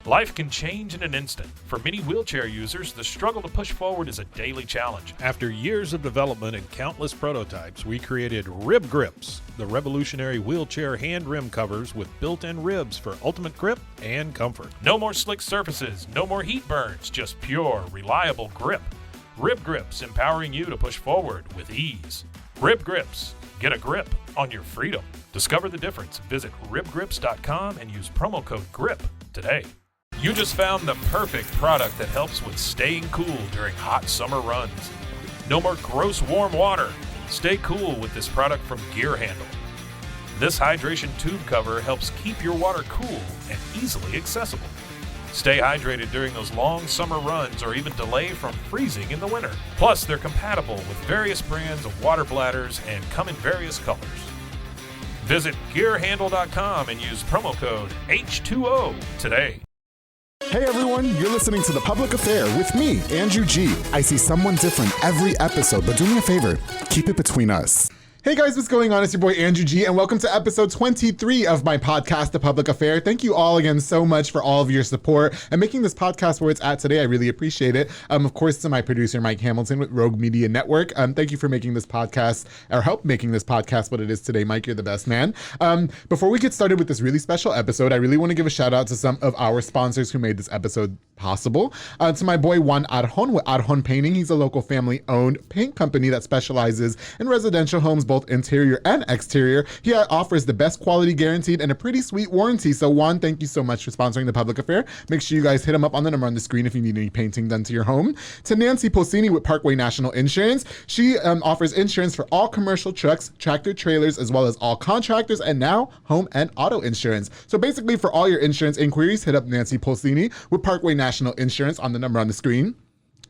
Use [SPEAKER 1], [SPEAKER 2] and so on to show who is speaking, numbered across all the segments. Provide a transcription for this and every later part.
[SPEAKER 1] Life can change in an instant. For many wheelchair users, the struggle to push forward is a daily challenge.
[SPEAKER 2] After years of development and countless prototypes, we created Rib Grips, the revolutionary wheelchair hand rim covers with built-in ribs for ultimate grip and comfort.
[SPEAKER 1] No more slick surfaces, no more heat burns, just pure, reliable grip. Rib Grips, empowering you to push forward with ease. Rib Grips, get a grip on your freedom. Discover the difference. Visit ribgrips.com and use promo code GRIP today. You just found the perfect product that helps with staying cool during hot summer runs. No more gross warm water. Stay cool with this product from Gear Handle. This hydration tube cover helps keep your water cool and easily accessible. Stay hydrated during those long summer runs or even delay from freezing in the winter. Plus, they're compatible with various brands of water bladders and come in various colors. Visit gearhandle.com and use promo code H2O today.
[SPEAKER 3] Hey everyone, you're listening to The Public Affair with me, Andrew G. I see someone different every episode, but do me a favor, keep it between us. Hey guys, what's going on? It's your boy Andrew G, and welcome to episode 23 of my podcast, The Public Affair. Thank you all again so much for all of your support and making this podcast where it's at today. I really appreciate it. Of course, to my producer, Mike Hamilton with Rogue Media Network. Thank you for making this podcast, or help making this podcast what it is today. Mike, you're the best man. Before we get started with this really special episode, I really want to give a shout out to some of our sponsors who made this episode possible. To my boy Juan Arjon with Arjon Painting. He's a local family-owned paint company that specializes in residential homes, both interior and exterior. He offers the best quality guaranteed and a pretty sweet warranty. So Juan, thank you so much for sponsoring The Public Affair. Make sure you guys hit him up on the number on the screen if you need any painting done to your home. To Nancy Pulsini with Parkway National Insurance. She offers insurance for all commercial trucks, tractor trailers, as well as all contractors, and now home and auto insurance. So basically for all your insurance inquiries, hit up Nancy Pulsini with Parkway National Insurance on the number on the screen.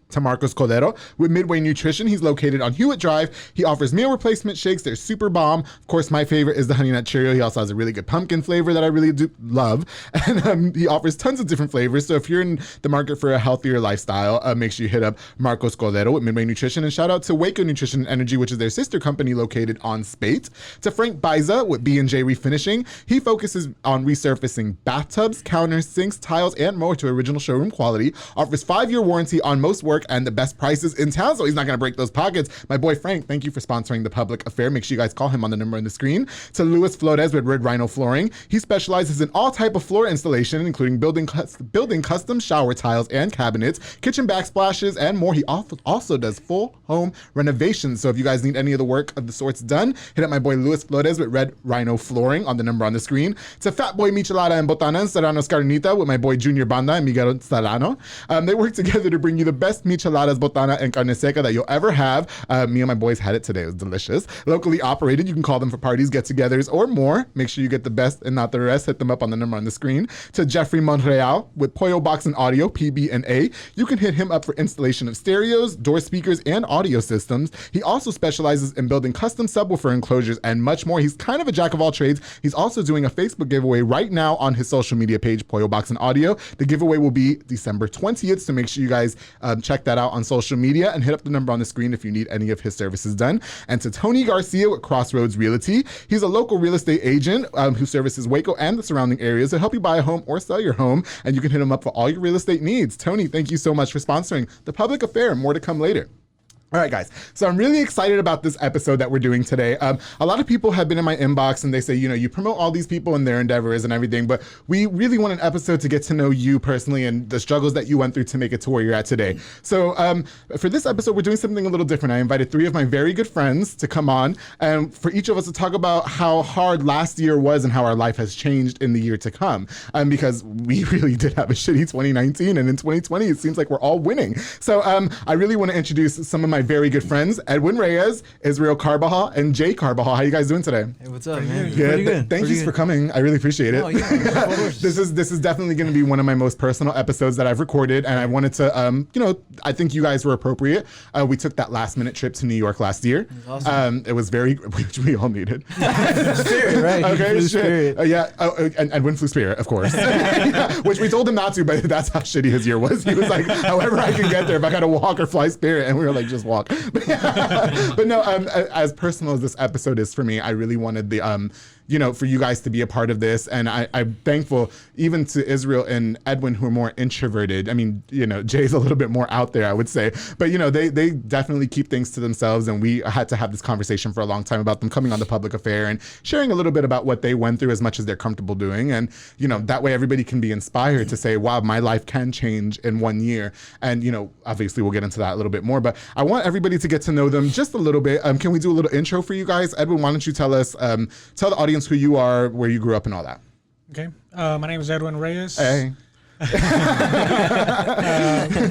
[SPEAKER 3] To Marcos Cordero with Midway Nutrition. He's located on Hewitt Drive. He offers meal replacement shakes. They're super bomb. Of course, my favorite is the Honey Nut Cheerio. He also has a really good pumpkin flavor that I really do love. And he offers tons of different flavors. So if you're in the market for a healthier lifestyle, make sure you hit up Marcos Cordero with Midway Nutrition. And shout out to Waco Nutrition and Energy, which is their sister company located on Spate. To Frank Biza with B&J Refinishing. He focuses on resurfacing bathtubs, counters, sinks, tiles, and more to original showroom quality. Offers 5-year warranty on most work and the best prices in town, so he's not going to break those pockets. My boy Frank, thank you for sponsoring The Public Affair. Make sure you guys call him on the number on the screen. To Luis Flores with Red Rhino Flooring. He specializes in all type of floor installation, including building custom shower tiles and cabinets, kitchen backsplashes, and more. He also does full home renovations. So if you guys need any of the work of the sorts done, hit up my boy Luis Flores with Red Rhino Flooring on the number on the screen. To Fat Boy Michelada and Botana and Serrano's Carnita with my boy Junior Banda and Miguel Serrano. They work together to bring you the best micheladas, botana, and carne seca that you'll ever have. Me and my boys had it today. It was delicious. Locally operated. You can call them for parties, get-togethers, or more. Make sure you get the best and not the rest. Hit them up on the number on the screen. To Jeffrey Monreal with Pollo Box and Audio, PB&A. You can hit him up for installation of stereos, door speakers, and audio systems. He also specializes in building custom subwoofer enclosures and much more. He's kind of a jack of all trades. He's also doing a Facebook giveaway right now on his social media page, Pollo Box and Audio. The giveaway will be December 20th, so make sure you guys check that out on social media and hit up the number on the screen if you need any of his services done. And to Tony Garcia with Crossroads Realty. He's a local real estate agent who services Waco and the surrounding areas to help you buy a home or sell your home, and you can hit him up for all your real estate needs. Tony, thank you so much for sponsoring The Public Affair. More to come later. All right, guys. So I'm really excited about this episode that we're doing today. A lot of people have been in my inbox and they say, you promote all these people and their endeavors and everything, but we really want an episode to get to know you personally and the struggles that you went through to make it to where you're at today. So for this episode, we're doing something a little different. I invited 3 of my very good friends to come on and for each of us to talk about how hard last year was and how our life has changed in the year to come. Because we really did have a shitty 2019, and in 2020, it seems like we're all winning. So I really want to introduce some of my very good friends, Edwin Reyes, Israel Carbajal, and Jay Carbajal. How you guys doing today?
[SPEAKER 4] Hey, what's up, man?
[SPEAKER 3] Good. Thank you for coming. I really appreciate it.
[SPEAKER 4] Oh, yeah, of course.
[SPEAKER 3] This is definitely going to be one of my most personal episodes that I've recorded, and I wanted to, I think you guys were appropriate. We took that last minute trip to New York last year.
[SPEAKER 4] It was awesome.
[SPEAKER 3] It was which we all needed.
[SPEAKER 4] Spirit, right?
[SPEAKER 3] Okay,
[SPEAKER 4] Spirit.
[SPEAKER 3] And Edwin flew Spirit, of course. Which we told him not to, but that's how shitty his year was. He was like, however I can get there, if I got to walk or fly Spirit, and we were like, just walk. But no, as personal as this episode is for me, I really wanted for you guys to be a part of this. And I'm thankful even to Israel and Edwin, who are more introverted. I mean, Jay's a little bit more out there, I would say. But, they definitely keep things to themselves. And we had to have this conversation for a long time about them coming on the public affair and sharing a little bit about what they went through as much as they're comfortable doing. And, that way everybody can be inspired to say, wow, my life can change in 1 year. And, obviously we'll get into that a little bit more. But I want everybody to get to know them just a little bit. Can we do a little intro for you guys? Edwin, why don't you tell us, tell the audience who you are, where you grew up, and all that.
[SPEAKER 5] Okay. My name is Edwin Reyes.
[SPEAKER 3] Hey.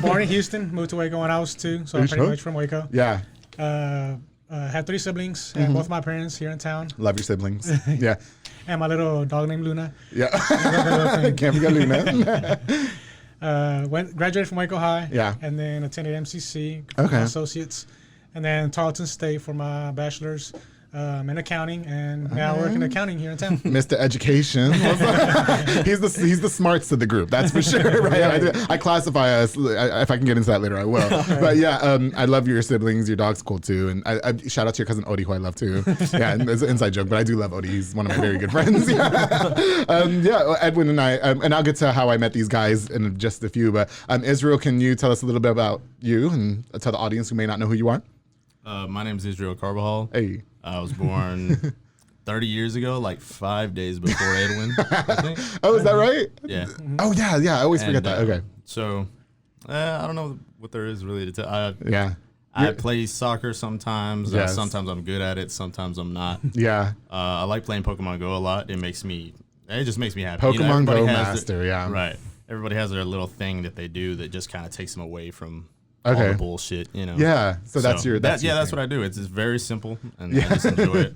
[SPEAKER 5] Born in Houston, moved to Waco when I was 2, so I'm pretty much from Waco.
[SPEAKER 3] Yeah.
[SPEAKER 5] Had 3 siblings, and both my parents here in town.
[SPEAKER 3] Love your siblings. Yeah.
[SPEAKER 5] And my little dog named Luna.
[SPEAKER 3] Yeah. Can't forget Luna.
[SPEAKER 5] Graduated from Waco High.
[SPEAKER 3] Yeah.
[SPEAKER 5] And then attended MCC for my associates, and then Tarleton State for my bachelor's. In accounting, and now I work in accounting here in town.
[SPEAKER 3] Mr. Education. he's the smarts of the group, that's for sure. Right? I classify us. If I can get into that later, I will. But yeah, I love your siblings. Your dog's cool too, and I shout out to your cousin Odie, who I love too. Yeah, and it's an inside joke, but I do love Odie. He's one of my very good friends. Yeah, Edwin and I, and I'll get to how I met these guys in just a few. But Israel, can you tell us a little bit about you and tell the audience who may not know who you are?
[SPEAKER 6] My name is Israel Carbajal.
[SPEAKER 3] Hey.
[SPEAKER 6] I was born 30 years ago, like 5 days before Edwin, I think.
[SPEAKER 3] Oh, is that right?
[SPEAKER 6] Yeah.
[SPEAKER 3] Oh, yeah. I always forget that. Okay.
[SPEAKER 6] So, I don't know what there is really to tell.
[SPEAKER 3] I
[SPEAKER 6] play soccer sometimes.
[SPEAKER 3] Yes.
[SPEAKER 6] Sometimes I'm good at it. Sometimes I'm not.
[SPEAKER 3] Yeah.
[SPEAKER 6] I like playing Pokemon Go a lot. It just makes me happy.
[SPEAKER 3] Pokemon Go
[SPEAKER 6] everybody
[SPEAKER 3] master, yeah.
[SPEAKER 6] Right. Everybody has their little thing that they do that just kind of takes them away from all the bullshit,
[SPEAKER 3] Yeah, so that's your
[SPEAKER 6] that's what I do. It's just very simple, and I just enjoy it.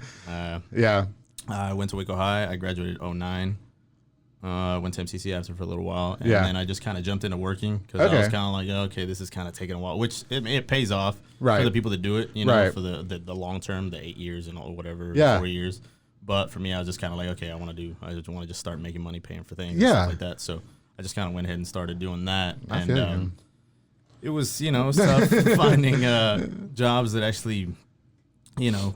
[SPEAKER 3] Yeah.
[SPEAKER 6] I went to Waco High. I graduated 2009. Went to MCC after for a little while, and then I just kind of jumped into working because I was kind of like, okay, this is kind of taking a while, which it pays off for the people that do it, for the long term, the 8 years and all whatever, 4 years. But for me, I was just kind of like, okay, I just want to just start making money, paying for things, and stuff like that. So I just kind of went ahead and started doing that, and it was, tough finding jobs that actually,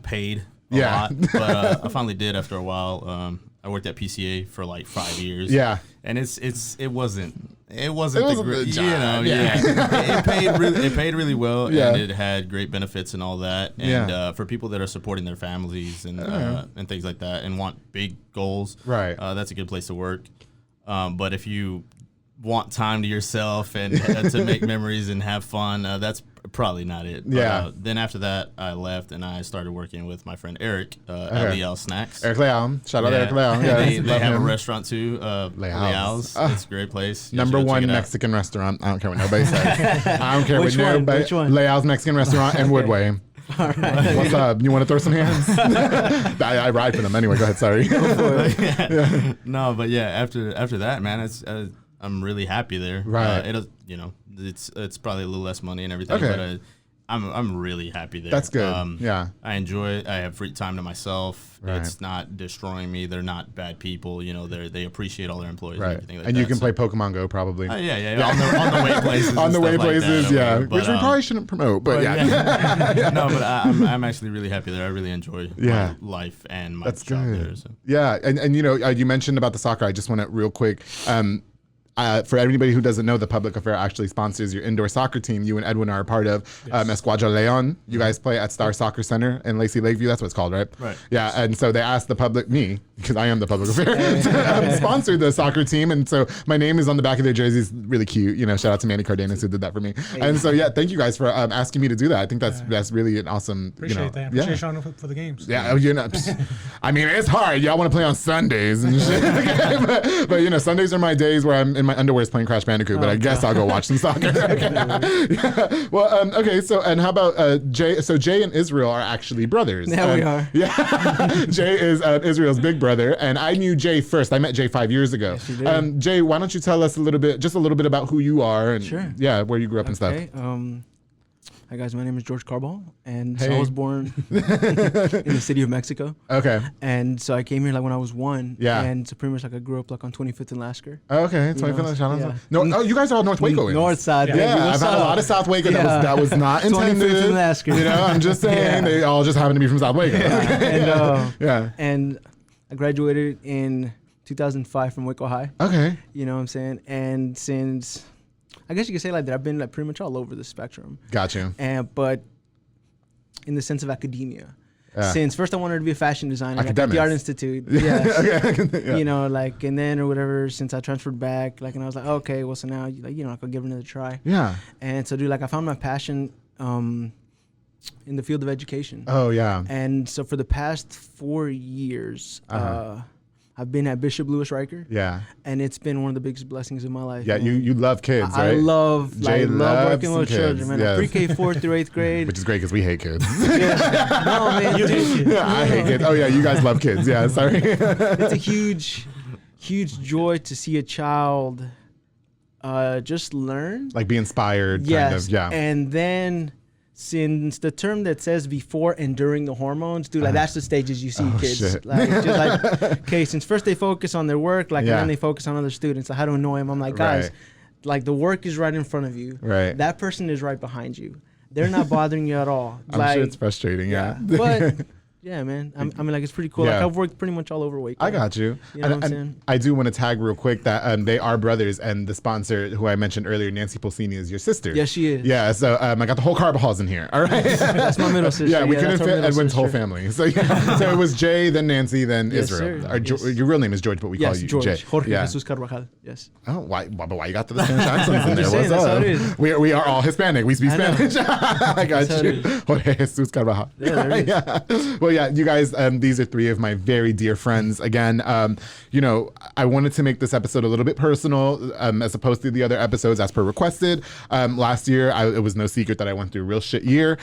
[SPEAKER 6] paid a lot. But I finally did after a while. I worked at PCA for like 5 years. Yeah. And it wasn't the job. It paid really well, and it had great benefits and all that. And for people that are supporting their families and things like that and want big goals, that's a good place to work. But if you want time to yourself and to make memories and have fun, that's probably not it. Then after that, I left and I started working with my friend Eric at Leal Snacks.
[SPEAKER 3] Eric Leal. Shout out Eric Leal. Yeah,
[SPEAKER 6] they have a restaurant too, Leal's. It's a great place.
[SPEAKER 3] Number one Mexican restaurant. I don't care what nobody says. I don't care
[SPEAKER 4] Which
[SPEAKER 3] what
[SPEAKER 4] one?
[SPEAKER 3] nobody.
[SPEAKER 4] Which one?
[SPEAKER 3] Leal's Mexican restaurant in Woodway.
[SPEAKER 4] All right.
[SPEAKER 3] What's up? You want to throw some hands? I ride for them anyway. Go ahead. Sorry.
[SPEAKER 6] No, but after that, man, it's. I'm really happy there.
[SPEAKER 3] Right.
[SPEAKER 6] It's probably a little less money and everything, but I'm really happy there.
[SPEAKER 3] That's good.
[SPEAKER 6] I enjoy it. I have free time to myself.
[SPEAKER 3] Right.
[SPEAKER 6] It's not destroying me. They're not bad people. They appreciate all their employees.
[SPEAKER 3] Right.
[SPEAKER 6] And everything like
[SPEAKER 3] and
[SPEAKER 6] that.
[SPEAKER 3] you can play Pokemon Go probably.
[SPEAKER 6] On the way places.
[SPEAKER 3] On the way places,
[SPEAKER 6] like that,
[SPEAKER 3] which we probably shouldn't promote, but
[SPEAKER 6] No, but I'm actually really happy there. I really enjoy my life and my job there. So.
[SPEAKER 3] Yeah, and you mentioned about the soccer. I just want to real quick. For anybody who doesn't know, the Public Affair actually sponsors your indoor soccer team. You and Edwin are a part of Escuadra Leon. You guys play at Star Soccer Center in Lacey Lakeview. That's what it's called, right?
[SPEAKER 6] Right.
[SPEAKER 3] Yeah, and so they asked the public, me, because I am the Public Affair, to sponsor the soccer team. And so my name is on the back of their jerseys. Really cute. Shout out to Manny Cardenas who did that for me. And so, thank you guys for asking me to do that. I think that's really an awesome,
[SPEAKER 5] Appreciate that. Appreciate showing up for the games.
[SPEAKER 3] Yeah, I mean, it's hard. Y'all want to play on Sundays and shit. but Sundays are my days where I'm in my underwear playing Crash Bandicoot, but I guess I'll go watch some soccer. Yeah. Well, okay. So, and how about Jay? So Jay and Israel are actually brothers.
[SPEAKER 4] Yeah, we are.
[SPEAKER 3] Yeah. Jay is Israel's big brother, and I knew Jay first. I met Jay 5 years ago.
[SPEAKER 4] Yes, you did.
[SPEAKER 3] Jay, why don't you tell us a little bit about who you are and where you grew up and stuff.
[SPEAKER 4] Hi guys, my name is George Carbajal, and so I was born in the city of Mexico.
[SPEAKER 3] Okay.
[SPEAKER 4] And so I came here when I was 1.
[SPEAKER 3] Yeah.
[SPEAKER 4] And so pretty much I grew up on 25th and Lasker.
[SPEAKER 3] Okay, 25th and No, you guys are all North Waco.
[SPEAKER 4] North side.
[SPEAKER 3] Yeah, I've had a lot of South Waco that was not intended.
[SPEAKER 4] 25th and Lasker.
[SPEAKER 3] I'm just saying they all just happen to be from South Waco.
[SPEAKER 4] And I graduated in 2005 from Waco High.
[SPEAKER 3] Okay.
[SPEAKER 4] You know what I'm saying? And since, I guess you could say like that, I've been like pretty much all over the spectrum.
[SPEAKER 3] Gotcha.
[SPEAKER 4] But in the sense of academia. Since first I wanted to be a fashion designer at the Art Institute. Yeah. Okay. You know, like, and then or whatever, since I transferred back, like, and I was like, okay, well, so now, like, you know, I could give it another try.
[SPEAKER 3] Yeah.
[SPEAKER 4] And so, dude, like, I found my passion in the field of education.
[SPEAKER 3] Oh, yeah.
[SPEAKER 4] And so for the past 4 years, I've been at Bishop Louis Riker.
[SPEAKER 3] Yeah.
[SPEAKER 4] And it's been one of the biggest blessings of my life.
[SPEAKER 3] Yeah, you love kids, right?
[SPEAKER 4] I love working with children, man.
[SPEAKER 3] Yes.
[SPEAKER 4] Pre-K 4th through 8th grade.
[SPEAKER 3] Which is great because we hate kids.
[SPEAKER 4] Yeah. No, man.
[SPEAKER 5] You hate kids.
[SPEAKER 3] Yeah, I hate kids. Oh, yeah, you guys love kids. Yeah, sorry.
[SPEAKER 4] It's a huge joy to see a child just learn.
[SPEAKER 3] Like be inspired,
[SPEAKER 4] yes.
[SPEAKER 3] kind of, yeah.
[SPEAKER 4] And then since the term that says before and during the hormones, dude, like that's the stages you see kids.
[SPEAKER 3] Shit.
[SPEAKER 4] Like, just like, okay, since first they focus on their work, like, and then they focus on other students. Like, how to annoy them. I'm like, guys, like the work is right in front of you.
[SPEAKER 3] Right.
[SPEAKER 4] That person is right behind you. They're not bothering you at all.
[SPEAKER 3] I'm sure it's frustrating, yeah.
[SPEAKER 4] But yeah, man. I mean, like, it's pretty cool.
[SPEAKER 3] Yeah.
[SPEAKER 4] Like, I've worked pretty much all over Waco.
[SPEAKER 3] I got you.
[SPEAKER 4] You know what I'm saying?
[SPEAKER 3] I do want to tag real quick that they are brothers, and the sponsor who I mentioned earlier, Nancy Pulsini, is your sister.
[SPEAKER 4] Yes, she is.
[SPEAKER 3] Yeah, so I got the whole Carbajals in here. All right.
[SPEAKER 4] That's my middle sister.
[SPEAKER 3] Yeah, we couldn't
[SPEAKER 4] that's our
[SPEAKER 3] fit
[SPEAKER 4] middle
[SPEAKER 3] Edwin's whole
[SPEAKER 4] sister.
[SPEAKER 3] family. So yeah, so it was Jay, then Nancy, then
[SPEAKER 4] Yes,
[SPEAKER 3] Israel.
[SPEAKER 4] sir.
[SPEAKER 3] Or
[SPEAKER 4] Yes.
[SPEAKER 3] Your real name is George, but we call you
[SPEAKER 4] George.
[SPEAKER 3] Jay.
[SPEAKER 4] Jorge
[SPEAKER 3] Yeah.
[SPEAKER 4] Jesus Carbajal. Yes.
[SPEAKER 3] Oh, why you got the Spanish accents in there?
[SPEAKER 4] just saying,
[SPEAKER 3] What's
[SPEAKER 4] that's how
[SPEAKER 3] up?
[SPEAKER 4] it is.
[SPEAKER 3] We are all Hispanic. We speak
[SPEAKER 4] I know.
[SPEAKER 3] Spanish. I got
[SPEAKER 4] That's how
[SPEAKER 3] you.
[SPEAKER 4] it is.
[SPEAKER 3] Jorge Jesus Carbajal.
[SPEAKER 4] Yeah, there it is.
[SPEAKER 3] Yeah. Well, yeah, you guys, these are three of my very dear friends. Again, you know, I wanted to make this episode a little bit personal as opposed to the other episodes as per requested. Last year, it was no secret that I went through a real shit year.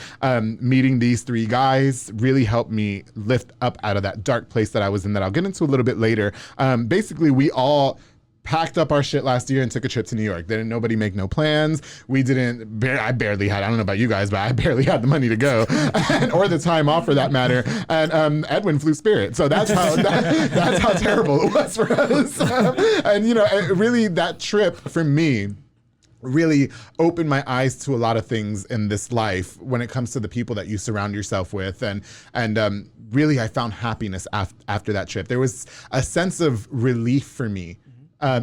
[SPEAKER 3] Meeting these three guys really helped me lift up out of that dark place that I was in that I'll get into a little bit later. Basically, we all packed up our shit last year and took a trip to New York. Didn't nobody make no plans. We didn't, I barely had, I don't know about you guys, but I barely had the money to go or the time off for that matter. And Edwin flew Spirit. So that's how terrible it was for us. And you know, really that trip for me really opened my eyes to a lot of things in this life when it comes to the people that you surround yourself with. And really I found happiness after that trip. There was a sense of relief for me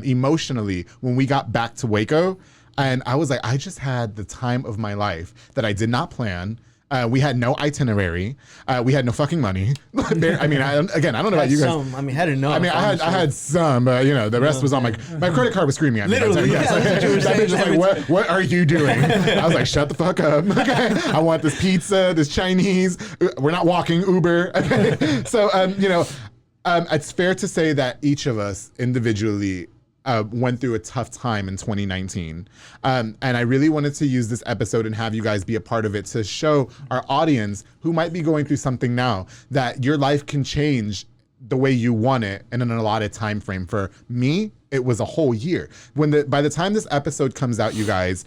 [SPEAKER 3] emotionally when we got back to Waco, and I was like, I just had the time of my life that I did not plan. We had no itinerary. We had no fucking money. I mean, I don't know about you guys.
[SPEAKER 4] I mean, had enough.
[SPEAKER 3] I mean, I had some, but you know, the rest was on my credit card was screaming at me.
[SPEAKER 4] Literally,
[SPEAKER 3] yes.
[SPEAKER 4] that's what you were saying.
[SPEAKER 3] Just like, what are you doing? I was like, shut the fuck up. Okay, I want this pizza, this Chinese. We're not walking, Uber. Okay, so you know. It's fair to say that each of us individually went through a tough time in 2019. And I really wanted to use this episode and have you guys be a part of it to show our audience who might be going through something now that your life can change the way you want it in an allotted time frame. For me, it was a whole year. By the time this episode comes out, you guys,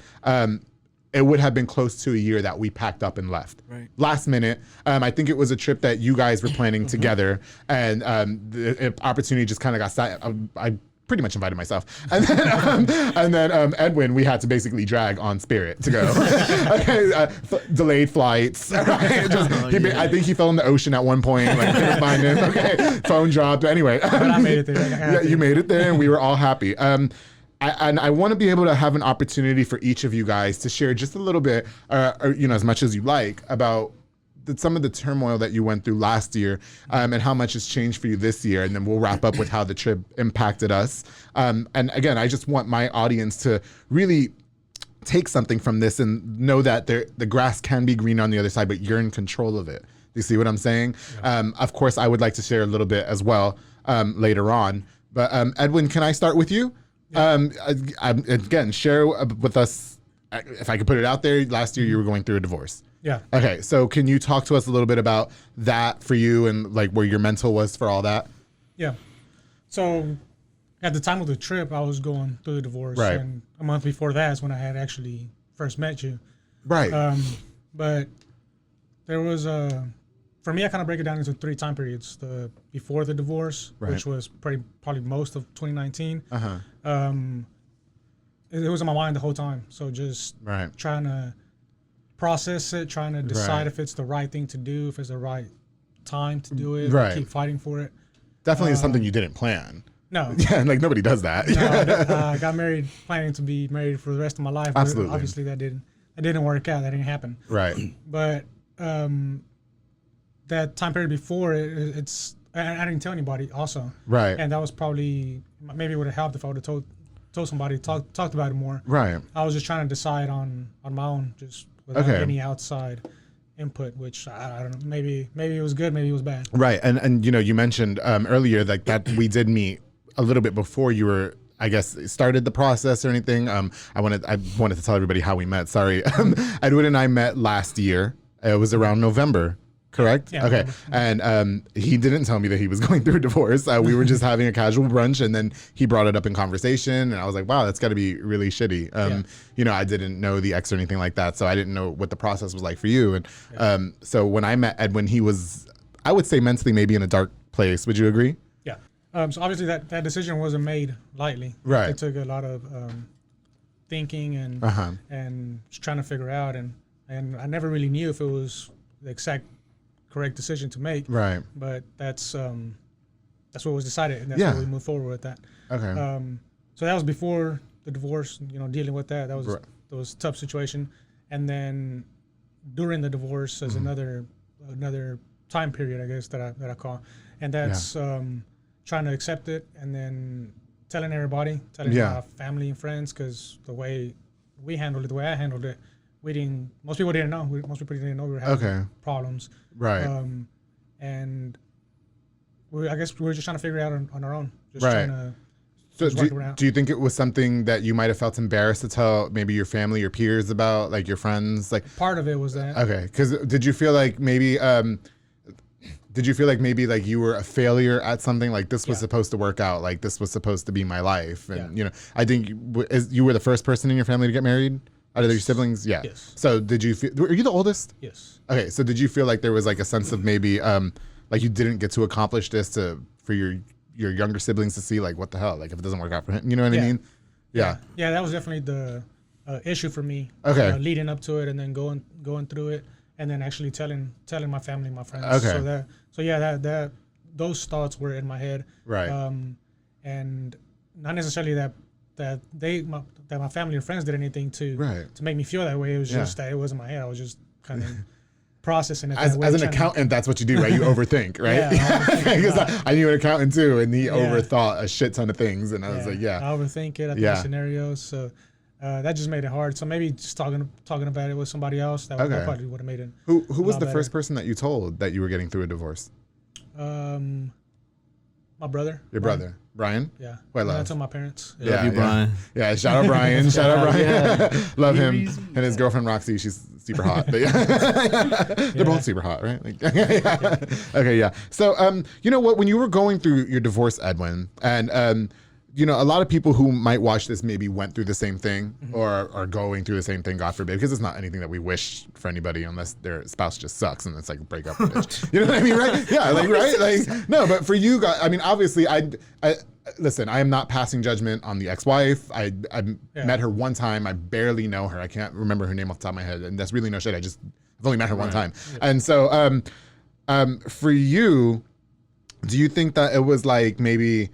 [SPEAKER 3] it would have been close to a year that we packed up and left.
[SPEAKER 4] Right.
[SPEAKER 3] Last minute. I think it was a trip that you guys were planning together, and the opportunity just kind of got set. I pretty much invited myself. And then Edwin, we had to basically drag on Spirit to go. Okay, delayed flights. Right? I think he fell in the ocean at one point. Like, couldn't find him. Okay, phone dropped. Anyway.
[SPEAKER 5] But I made it there.
[SPEAKER 3] Yeah, you made it there, and we were all happy. I want to be able to have an opportunity for each of you guys to share just a little bit, or, you know, as much as you like, about some of the turmoil that you went through last year, and how much has changed for you this year. And then we'll wrap up with how the trip impacted us. And again, I just want my audience to really take something from this and know that the grass can be green on the other side, but you're in control of it. Do you see what I'm saying? Yeah. Of course, I would like to share a little bit as well later on. But Edwin, can I start with you? Yeah. Again, share with us, if I could put it out there, last year you were going through a divorce.
[SPEAKER 5] Yeah.
[SPEAKER 3] Okay, so can you talk to us a little bit about that for you and like where your mental was for all that?
[SPEAKER 5] Yeah. So at the time of the trip, I was going through the divorce.
[SPEAKER 3] Right.
[SPEAKER 5] And a month before that is when I had actually first met you.
[SPEAKER 3] Right.
[SPEAKER 5] But there was for me, I kind of break it down into 3 time periods. The before the divorce,
[SPEAKER 3] right,
[SPEAKER 5] which was probably most of 2019.
[SPEAKER 3] Uh-huh.
[SPEAKER 5] It was on my mind the whole time. So just
[SPEAKER 3] right,
[SPEAKER 5] trying to process it, trying to decide
[SPEAKER 3] right,
[SPEAKER 5] if it's the right thing to do, if it's the right time to do it,
[SPEAKER 3] right,
[SPEAKER 5] keep fighting for it.
[SPEAKER 3] definitely something you didn't plan.
[SPEAKER 5] No.
[SPEAKER 3] Yeah, like nobody does that.
[SPEAKER 5] No, I got married planning to be married for the rest of my life.
[SPEAKER 3] Absolutely.
[SPEAKER 5] Obviously, that didn't work out. That didn't happen.
[SPEAKER 3] Right.
[SPEAKER 5] But that time period before, it's I didn't tell anybody also.
[SPEAKER 3] Right.
[SPEAKER 5] And that was probably, maybe it would have helped if I would have told somebody, talked about it more.
[SPEAKER 3] Right.
[SPEAKER 5] I was just trying to decide on my own, just without any outside input, which I don't know, maybe it was good, maybe it was bad.
[SPEAKER 3] Right. And you mentioned earlier that we did meet a little bit before you were, I guess, started the process or anything. I wanted to tell everybody how we met. Sorry. Edwin and I met last year. It was around November. Correct?
[SPEAKER 5] Yeah,
[SPEAKER 3] okay. And he didn't tell me that he was going through a divorce. We were just having a casual brunch, and then he brought it up in conversation, and I was like, wow, that's got to be really shitty. I didn't know the ex or anything like that, so I didn't know what the process was like for you. And so when I met Edwin, he was, I would say, mentally maybe in a dark place. Would you agree?
[SPEAKER 5] Yeah. So obviously that decision wasn't made lightly.
[SPEAKER 3] Right.
[SPEAKER 5] It took a lot of thinking and just trying to figure out, and I never really knew if it was the exact correct decision to make. Right. But that's what was decided, and that's why we moved forward with that. Okay. So that was before the divorce. Dealing with that was a tough situation, and then during the divorce as another time period, I guess that I call, and that's trying to accept it, and then telling everybody, my family and friends, because the way we handled it, the way I handled it, most people didn't know. Most people didn't know we were having problems. Right. And I guess we were just trying to figure it out on our own. Just trying to. So
[SPEAKER 3] do you think it was something that you might have felt embarrassed to tell maybe your family, your peers about, like your friends? Like
[SPEAKER 5] part of it was that.
[SPEAKER 3] Okay. Because did you feel like maybe like you were a failure at something? Like this was supposed to work out. Like this was supposed to be my life. And I think you were the first person in your family to get married. Out of your siblings? Yeah. Yes. So did you feel, were you the oldest?
[SPEAKER 5] Yes.
[SPEAKER 3] Okay. So did you feel like there was like a sense of maybe like you didn't get to accomplish this for your younger siblings to see, like, what the hell, like if it doesn't work out for him, you know what I mean? Yeah. Yeah,
[SPEAKER 5] that was definitely the issue for me.
[SPEAKER 3] Okay.
[SPEAKER 5] Leading up to it and then going through it and then actually telling my family and my friends.
[SPEAKER 3] Okay.
[SPEAKER 5] So those thoughts were in my head.
[SPEAKER 3] Right.
[SPEAKER 5] And not necessarily that my family and friends did anything to make me feel that way. It was just that it wasn't my head. I was just kind of processing it.
[SPEAKER 3] As an accountant, that's what you do, right? You overthink, right? Because I knew an accountant too, and he overthought a shit ton of things, and I was like,
[SPEAKER 5] I overthink it. I think scenarios, so that just made it hard. So maybe just talking about it with somebody else, that probably would have made it.
[SPEAKER 3] Who was the first person that you told that you were getting through a divorce?
[SPEAKER 5] My brother.
[SPEAKER 3] Your brother, Brian?
[SPEAKER 5] Yeah.
[SPEAKER 3] Who I love.
[SPEAKER 5] I told my parents.
[SPEAKER 6] Love you, Brian.
[SPEAKER 3] Yeah, shout out Brian. Shout out Brian. Love him. And his girlfriend, Roxy, she's super hot. But they're both super hot, right? Okay, yeah. So, you know what? When you were going through your divorce, Edwin, and you know, a lot of people who might watch this maybe went through the same thing or are going through the same thing, God forbid, because it's not anything that we wish for anybody unless their spouse just sucks and it's like break up. You know what I mean, right? Yeah, like, right? Like, no, but for you guys, I mean, obviously, I listen, I am not passing judgment on the ex-wife. I met her one time. I barely know her. I can't remember her name off the top of my head, and that's really no shit. I've only met her one time. Yeah. And so for you, do you think that it was like maybe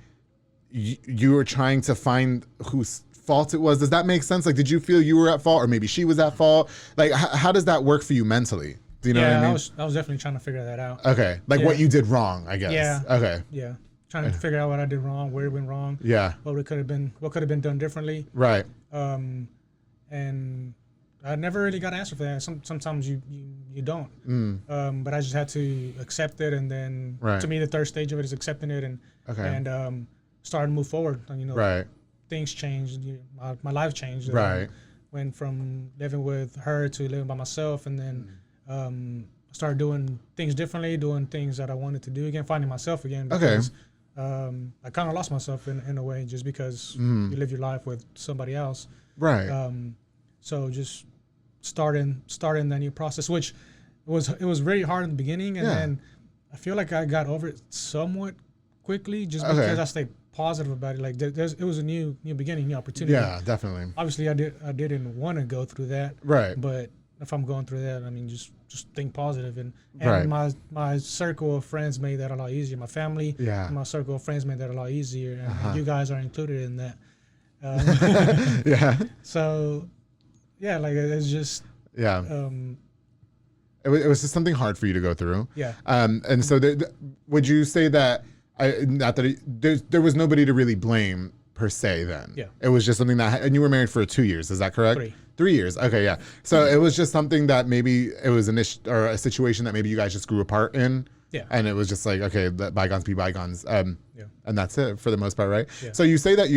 [SPEAKER 3] you were trying to find whose fault it was? Does that make sense? Like, did you feel you were at fault, or maybe she was at fault? Like, how does that work for you mentally? Do you know what I mean?
[SPEAKER 5] I was definitely trying to figure that out.
[SPEAKER 3] Okay, like what you did wrong, I guess.
[SPEAKER 5] Yeah.
[SPEAKER 3] Okay.
[SPEAKER 5] Yeah, trying to figure out what I did wrong, where it went wrong.
[SPEAKER 3] Yeah.
[SPEAKER 5] What could have been done differently.
[SPEAKER 3] Right.
[SPEAKER 5] And I never really got an answer for that. Sometimes you don't. But I just had to accept it, and then to me the third stage of it is accepting it and starting to move forward. And, you know, things changed. My life changed.
[SPEAKER 3] Right.
[SPEAKER 5] Went from living with her to living by myself, and then started doing things differently, doing things that I wanted to do again, finding myself again. Because, I kind of lost myself in a way just because you live your life with somebody else.
[SPEAKER 3] Right.
[SPEAKER 5] So just starting that new process, which it was very hard in the beginning, and then I feel like I got over it somewhat quickly just because I stayed positive about it. Like it was a new beginning, new opportunity.
[SPEAKER 3] Yeah, definitely.
[SPEAKER 5] Obviously, I didn't want to go through that.
[SPEAKER 3] Right.
[SPEAKER 5] But if I'm going through that, I mean, just think positive. And my circle of friends made that a lot easier. My family, my circle of friends made that a lot easier. And you guys are included in that. So, yeah, like it's just. Yeah.
[SPEAKER 3] It was just something hard for you to go through.
[SPEAKER 5] Yeah.
[SPEAKER 3] And so would you say that, there was nobody to really blame per se then?
[SPEAKER 5] Yeah.
[SPEAKER 3] It was just something that, and you were married for 2 years, is that correct? 3 years. Okay, yeah. So it was just something that maybe it was or a situation that maybe you guys just grew apart in.
[SPEAKER 5] Yeah.
[SPEAKER 3] And it was just like, okay, let bygones be bygones. And that's it for the most part, right?
[SPEAKER 5] Yeah.
[SPEAKER 3] So you say that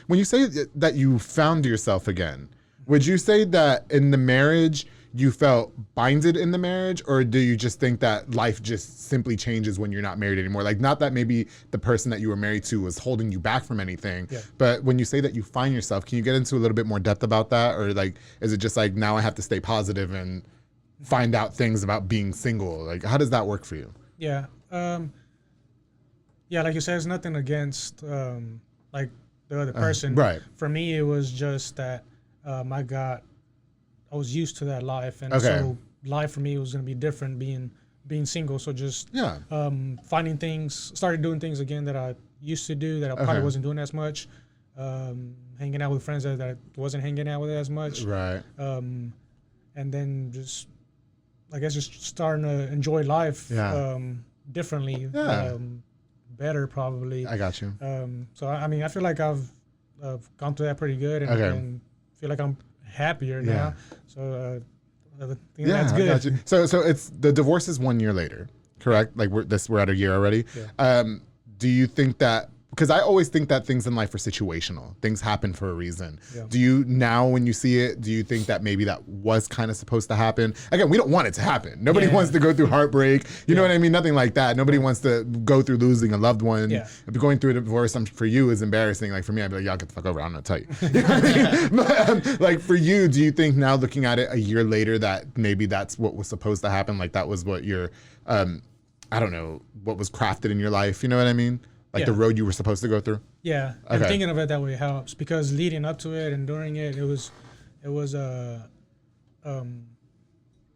[SPEAKER 3] when you say that you found yourself again, would you say that in the marriage you felt binded in the marriage, or do you just think that life just simply changes when you're not married anymore? Like, not that maybe the person that you were married to was holding you back from anything, but when you say that you find yourself, can you get into a little bit more depth about that? Or like, is it just like, now I have to stay positive and find out things about being single? Like, how does that work for you?
[SPEAKER 5] Yeah. Yeah, like you said, it's nothing against like the other person.
[SPEAKER 3] Right.
[SPEAKER 5] For me, it was just that I was used to that life, and so life for me was going to be different being single. So just finding things, started doing things again that I used to do that I probably wasn't doing as much. Hanging out with friends that I wasn't hanging out with as much.
[SPEAKER 3] Right.
[SPEAKER 5] And then just, I guess, just starting to enjoy life differently, better probably.
[SPEAKER 3] I got you.
[SPEAKER 5] So I mean, I feel like I've gone through that pretty good, and feel like I'm happier now. So I think that's good.
[SPEAKER 3] I got you. So it's the divorce is 1 year later, correct? Like we're at a year already.
[SPEAKER 5] Yeah.
[SPEAKER 3] Do you think that, because I always think that things in life are situational. Things happen for a reason. Yeah. Do you, now when you see it, do you think that maybe that was kind of supposed to happen? Again, we don't want it to happen. Nobody wants to go through heartbreak. You know what I mean? Nothing like that. Nobody wants to go through losing a loved one.
[SPEAKER 5] Yeah.
[SPEAKER 3] If you're going through a divorce, for you is embarrassing. Like for me, I'd be like, y'all get the fuck over. I'm not tell you. You know what I mean? But, like for you, do you think now looking at it a year later that maybe that's what was supposed to happen? Like that was what your, I don't know, what was crafted in your life. You know what I mean? Like the road you were supposed to go through?
[SPEAKER 5] Yeah. Okay. And thinking of it that way helps, because leading up to it and during it, it was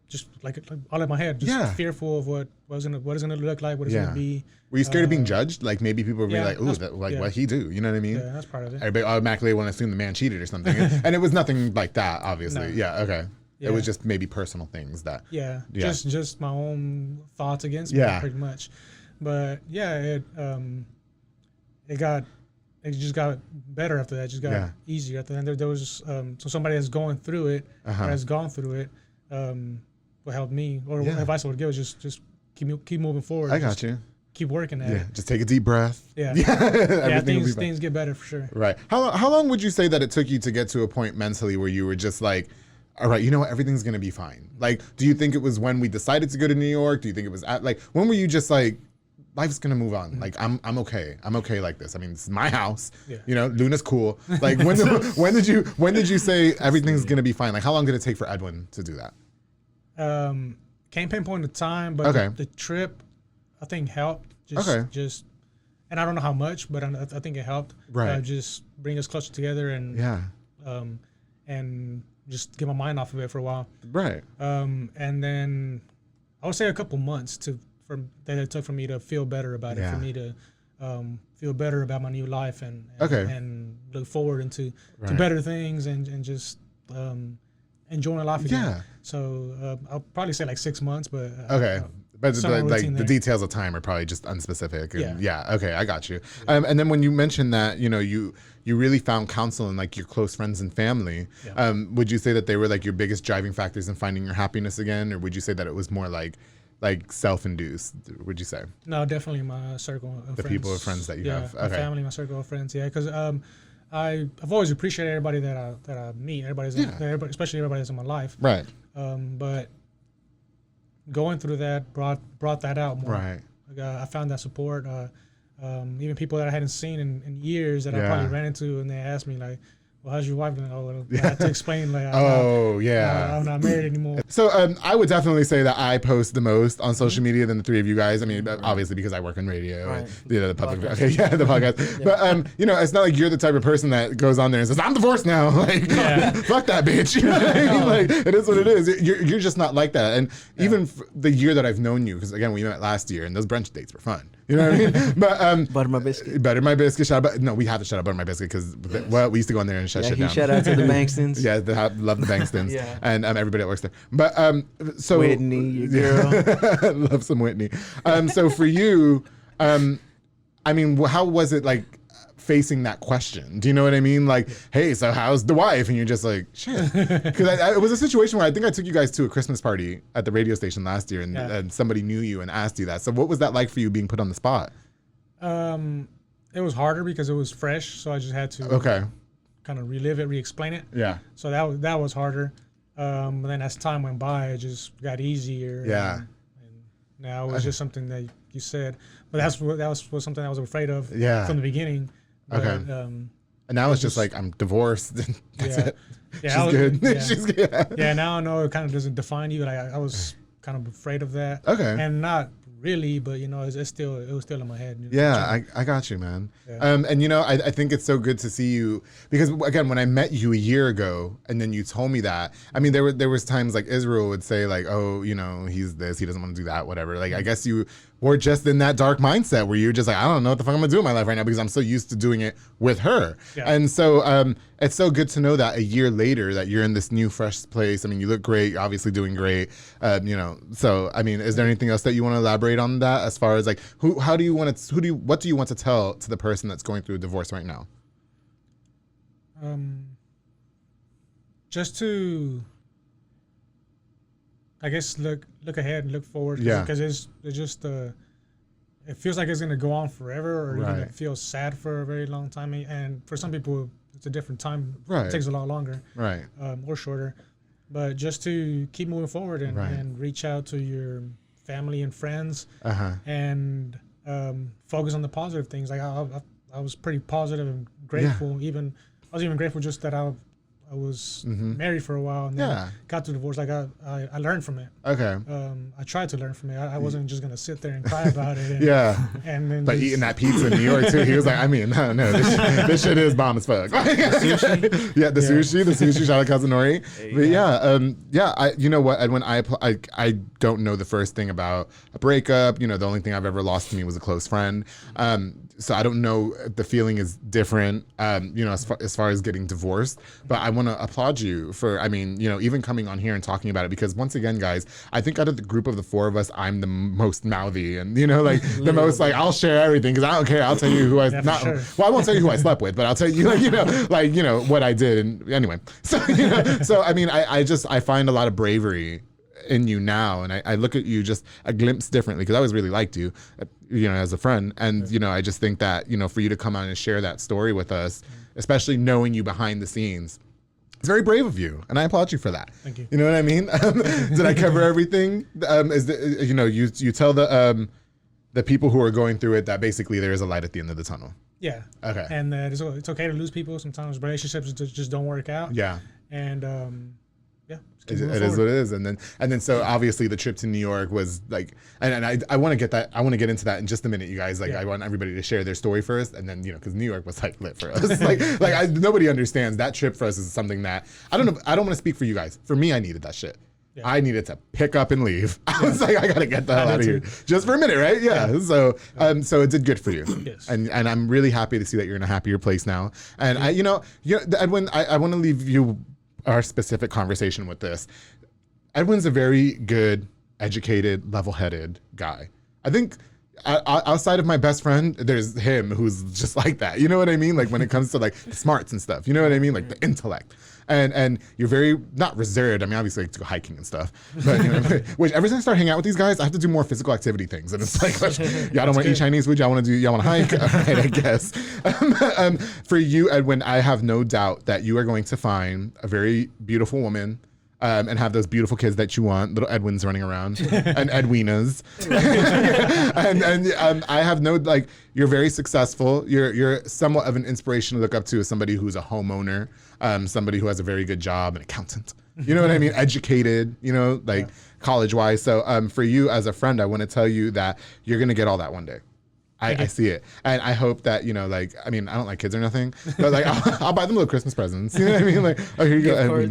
[SPEAKER 5] just like all in my head, just fearful of what it's gonna look like, what it's gonna be.
[SPEAKER 3] Were you scared of being judged? Like maybe people would be like, ooh, what he do? You know what I mean?
[SPEAKER 5] Yeah, that's part of it.
[SPEAKER 3] Everybody automatically want to assume the man cheated or something. And it was nothing like that, obviously. No. Yeah, okay. Yeah. It was just maybe personal things that.
[SPEAKER 5] Yeah. Just my own thoughts against me, pretty much. But it just got better after that. It just got easier after that. There was so somebody that's going through it, or has gone through it, will help me. Or advice I would give is just keep moving forward.
[SPEAKER 3] I got you.
[SPEAKER 5] Keep working at it.
[SPEAKER 3] Just take a deep breath.
[SPEAKER 5] Things get better for sure.
[SPEAKER 3] Right. How long would you say that it took you to get to a point mentally where you were just like, all right, you know what, everything's gonna be fine? Like, do you think it was when we decided to go to New York? Do you think it was when were you just like, life's gonna move on? Like I'm okay. I'm okay like this. I mean, this is my house. Yeah. You know, Luna's cool. Like when did you say everything's gonna be fine? Like how long did it take for Edwin to do that?
[SPEAKER 5] Can't pinpoint the time, but the trip I think helped. Just and I don't know how much, but I think it helped.
[SPEAKER 3] Right.
[SPEAKER 5] Just bring us closer together and and just get my mind off of it for a while.
[SPEAKER 3] Right.
[SPEAKER 5] And then I would say a couple months that it took for me to feel better about it, for me to feel better about my new life and look forward into to better things and just enjoying life again. Yeah. So I'll probably say like 6 months, but
[SPEAKER 3] but like the details of time are probably just unspecific. And okay, I got you. And then when you mentioned that, you know, you really found counsel in like your close friends and family. Yeah. Would you say that they were like your biggest driving factors in finding your happiness again, or would you say that it was more like self-induced, would you say?
[SPEAKER 5] No, definitely my circle of friends.
[SPEAKER 3] The people of friends that you have.
[SPEAKER 5] My family, my circle of friends. Yeah, because I've always appreciated everybody that I meet. Everybody, especially everybody that's in my life.
[SPEAKER 3] Right.
[SPEAKER 5] But going through that brought that out more.
[SPEAKER 3] Right.
[SPEAKER 5] Like, I found that support. Even people that I hadn't seen in years that I probably ran into, and they asked me like, well, how's your wife? I had to explain, like, I'm not married anymore.
[SPEAKER 3] So I would definitely say that I post the most on social media than the three of you guys. I mean, obviously because I work in radio and the public, the podcast. But it's not like you're the type of person that goes on there and says, "I'm divorced now." Like, fuck that bitch. You know what I mean? Like, it is what it is. You're just not like that. And even the year that I've known you, because again, we met last year, and those brunch dates were fun. You know what I mean? But
[SPEAKER 4] Butter My Biscuit.
[SPEAKER 3] Butter My Biscuit. No, we have to shout out Butter My Biscuit because we used to go in there and shut shit down.
[SPEAKER 4] Shout out to the Bankstons.
[SPEAKER 3] Love the Bankstons. And everybody that works there. But so
[SPEAKER 4] Whitney, your girl.
[SPEAKER 3] Love some Whitney. So for you, I mean, how was it like facing that question? Do you know what I mean? Like, hey, so how's the wife? And you're just like, shit. Because it was a situation where I think I took you guys to a Christmas party at the radio station last year, and somebody knew you and asked you that. So what was that like for you being put on the spot?
[SPEAKER 5] It was harder because it was fresh, so I just had to kind of relive it, re-explain it.
[SPEAKER 3] Yeah.
[SPEAKER 5] So that was harder. But then as time went by, it just got easier.
[SPEAKER 3] Yeah.
[SPEAKER 5] And now it was just something that you said. But that was something I was afraid of from the beginning. But,
[SPEAKER 3] and now it's just like, I'm divorced. That's it.
[SPEAKER 5] Yeah,
[SPEAKER 3] She's good.
[SPEAKER 5] Yeah.
[SPEAKER 3] She's good.
[SPEAKER 5] Yeah, now I know it kind of doesn't define you, but I was kind of afraid of that.
[SPEAKER 3] Okay.
[SPEAKER 5] And not really, but it was still in my head.
[SPEAKER 3] I got you, man. Yeah. And I think it's so good to see you, because again, when I met you a year ago and then you told me that, I mean, there was times like Israel would say like, oh, he's this, he doesn't want to do that, whatever. Like, I guess you were just in that dark mindset where you're just like, I don't know what the fuck I'm gonna do in my life right now because I'm so used to doing it with her. Yeah. And so it's so good to know that a year later that you're in this new fresh place. I mean, you look great, you're obviously doing great. So I mean, is there anything else that you want to elaborate on that as far as like what do you want to tell to the person that's going through a divorce right now?
[SPEAKER 5] Just to, I guess, look ahead and look forward. Because it's just it feels like it's gonna go on forever, or you're gonna feel sad for a very long time. And for some people, it's a different time. It takes a lot longer. Or shorter. But just to keep moving forward and reach out to your family and friends and focus on the positive things. Like I was pretty positive and grateful. I was even grateful just that I was married for a while and then got to divorce. Like I learned from it. Okay. I tried to learn from it. I wasn't just gonna sit there and cry about it. And then
[SPEAKER 3] but eating that pizza in New York too, he was like, I mean, no, this shit is bomb as fuck. Sushi. The sushi. Shout out cousin Nori. But you know what, Edwin, I don't know the first thing about a breakup. The only thing I've ever lost to me was a close friend. So I don't know if the feeling is different, as far as getting divorced. But I want to applaud you for, even coming on here and talking about it, because once again, guys, I think out of the group of the four of us, I'm the most mouthy and, the most like, I'll share everything because I don't care. I'll tell you who I, well, I won't tell you who I slept with, but I'll tell you, what I did. And anyway, so, I find a lot of bravery in you now, and I look at you just a glimpse differently because I always really liked you, as a friend, and I just think that for you to come on and share that story with us, especially knowing you behind the scenes, it's very brave of you, and I applaud you for that.
[SPEAKER 5] Thank you.
[SPEAKER 3] You know what I mean? Did I cover everything? You tell the people who are going through it that basically there is a light at the end of the tunnel.
[SPEAKER 5] Yeah.
[SPEAKER 3] Okay.
[SPEAKER 5] And it's okay to lose people. Sometimes relationships just don't work out.
[SPEAKER 3] Yeah.
[SPEAKER 5] And
[SPEAKER 3] it is what it is. And then so obviously the trip to New York was like, and I want to get into that in just a minute, you guys. I want everybody to share their story first, and then because New York was like lit for us. Nobody understands that trip for us is something that I don't want to speak for you guys. For me, I needed that shit. Yeah. I needed to pick up and leave. I was like, I gotta get the hell out of here just for a minute, right? Yeah. So it did good for you.
[SPEAKER 5] Yes.
[SPEAKER 3] And I'm really happy to see that you're in a happier place now. And Edwin, I want to leave you our specific conversation with this. Edwin's a very good, educated, level-headed guy. I think outside of my best friend, there's him who's just like that. You know what I mean? Like when it comes to like the smarts and stuff, you know what I mean? Like the intellect. And you're very, not reserved. I mean, obviously I like to go hiking and stuff, but which ever since I start hanging out with these guys, I have to do more physical activity things. And it's like, y'all don't want to eat Chinese food. Y'all want to hike. All right, I guess. For you, Edwin, I have no doubt that you are going to find a very beautiful woman, and have those beautiful kids that you want, little Edwins running around, and Edwinas. and I have you're very successful. You're somewhat of an inspiration to look up to as somebody who's a homeowner. somebody who has a very good job, an accountant. You know what I mean? Educated, college-wise. So for you as a friend, I want to tell you that you're going to get all that one day. I see it. And I hope that, I don't like kids or nothing, but I'll buy them little Christmas presents. You know what I mean? Like, oh, here you go.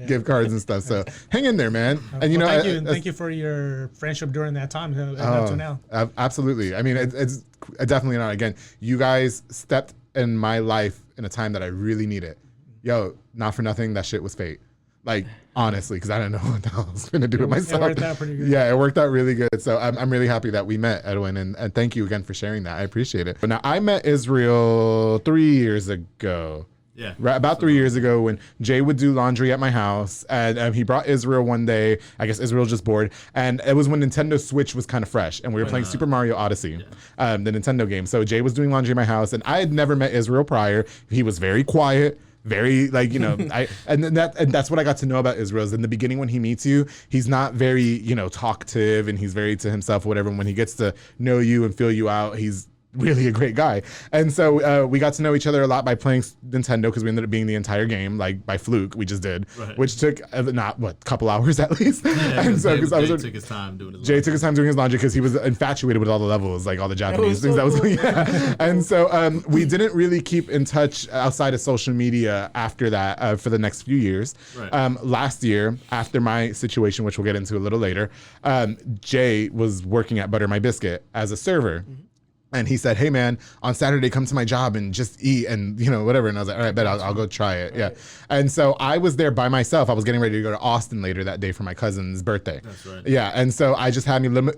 [SPEAKER 3] Gift cards and stuff. So hang in there, man. And
[SPEAKER 5] thank you for your friendship during that time up to now.
[SPEAKER 3] Absolutely. I mean, it's definitely not. Again, you guys stepped in my life in a time that I really needed. Yo, not for nothing, that shit was fate. Like, honestly, because I didn't know what the hell I was going to do with myself.
[SPEAKER 5] It worked out pretty good.
[SPEAKER 3] Yeah, it worked out really good. So I'm really happy that we met, Edwin, and thank you again for sharing that. I appreciate it. But now, I met Israel 3 years ago.
[SPEAKER 6] Yeah.
[SPEAKER 3] Right, about 3 years ago when Jay would do laundry at my house, and he brought Israel one day. I guess Israel just bored. And it was when Nintendo Switch was kind of fresh, and we were playing Super Mario Odyssey, the Nintendo game. So Jay was doing laundry at my house, and I had never met Israel prior. He was very quiet. Very and that's what I got to know about Israel is in the beginning when he meets you, he's not very, talkative, and he's very to himself or whatever. And when he gets to know you and feel you out, he's really a great guy. And so we got to know each other a lot by playing Nintendo, because we ended up being the entire game, like by fluke, we just did, which took a couple hours at least.
[SPEAKER 6] Yeah, and so Jay took his time doing
[SPEAKER 3] his laundry because he was infatuated with all the levels, like all the Japanese things. And so we didn't really keep in touch outside of social media after that for the next few years. Last year, after my situation, which we'll get into a little later, Jay was working at Butter My Biscuit as a server. And he said, hey, man, on Saturday, come to my job and just eat and, whatever. And I was like, all right, bet I'll go try it. Yeah. And so I was there by myself. I was getting ready to go to Austin later that day for my cousin's birthday.
[SPEAKER 6] That's right.
[SPEAKER 3] Yeah. And so I just had me, I'm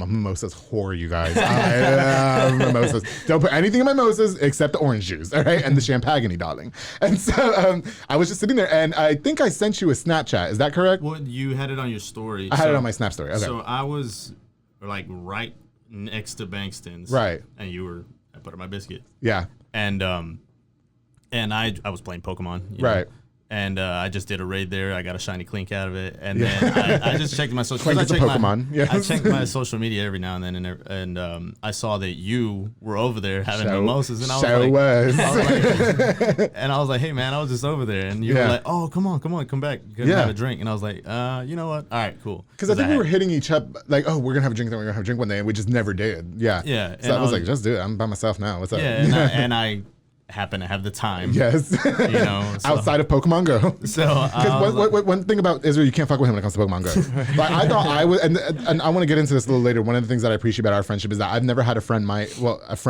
[SPEAKER 3] a mimosas whore, you guys. I love mimosas. Don't put anything in my mimosas except the orange juice, all right? And the champagne, darling. And so I was just sitting there, and I think I sent you a Snapchat. Is that correct?
[SPEAKER 6] Well, you had it on your story.
[SPEAKER 3] I had it on my Snap story. Okay.
[SPEAKER 6] So I was right next to Bankston's,
[SPEAKER 3] right?
[SPEAKER 6] And you were at Butter My Biscuit,
[SPEAKER 3] yeah.
[SPEAKER 6] And I was playing Pokemon,
[SPEAKER 3] right?
[SPEAKER 6] And I just did a raid there. I got a shiny clink out of it, and then I just checked my social.
[SPEAKER 3] I
[SPEAKER 6] check my social media every now and then, and I saw that you were over there having mimosas, and I was like, hey man, I was just over there, and you were like, oh come on, come back, have a drink, and I was like, you know what, all right, cool.
[SPEAKER 3] Because I think we were hitting each up like, oh, we're gonna have a drink, then we're gonna have a drink one day, and we just never did. Yeah. So I was like, just do it. I'm by myself now. What's up?
[SPEAKER 6] Yeah, and I happen to have the time.
[SPEAKER 3] Yes. Outside of Pokemon Go.
[SPEAKER 6] So
[SPEAKER 3] because one thing about Israel, you can't fuck with him when it comes to Pokemon Go. Like I thought I would, and I want to get into this a little later. One of the things that I appreciate about our friendship is that I've never had a friend I was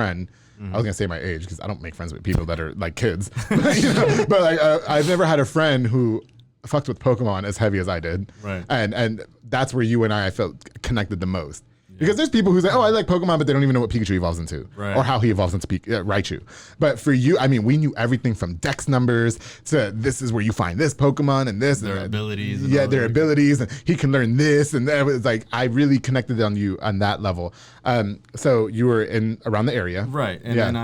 [SPEAKER 3] gonna say my age because I don't make friends with people that are like kids. But I've never had a friend who fucked with Pokemon as heavy as I did.
[SPEAKER 6] Right.
[SPEAKER 3] And that's where you and I felt connected the most. Because there's people who say, oh, I like Pokemon, but they don't even know what Pikachu evolves into.
[SPEAKER 6] Right.
[SPEAKER 3] Or how he evolves into Raichu. But for you, I mean, we knew everything from dex numbers to this is where you find this Pokemon and this.
[SPEAKER 6] Their abilities.
[SPEAKER 3] Yeah, their abilities. And he can learn this. And that was like, I really connected on you on that level. So you were around the area.
[SPEAKER 6] Right. And then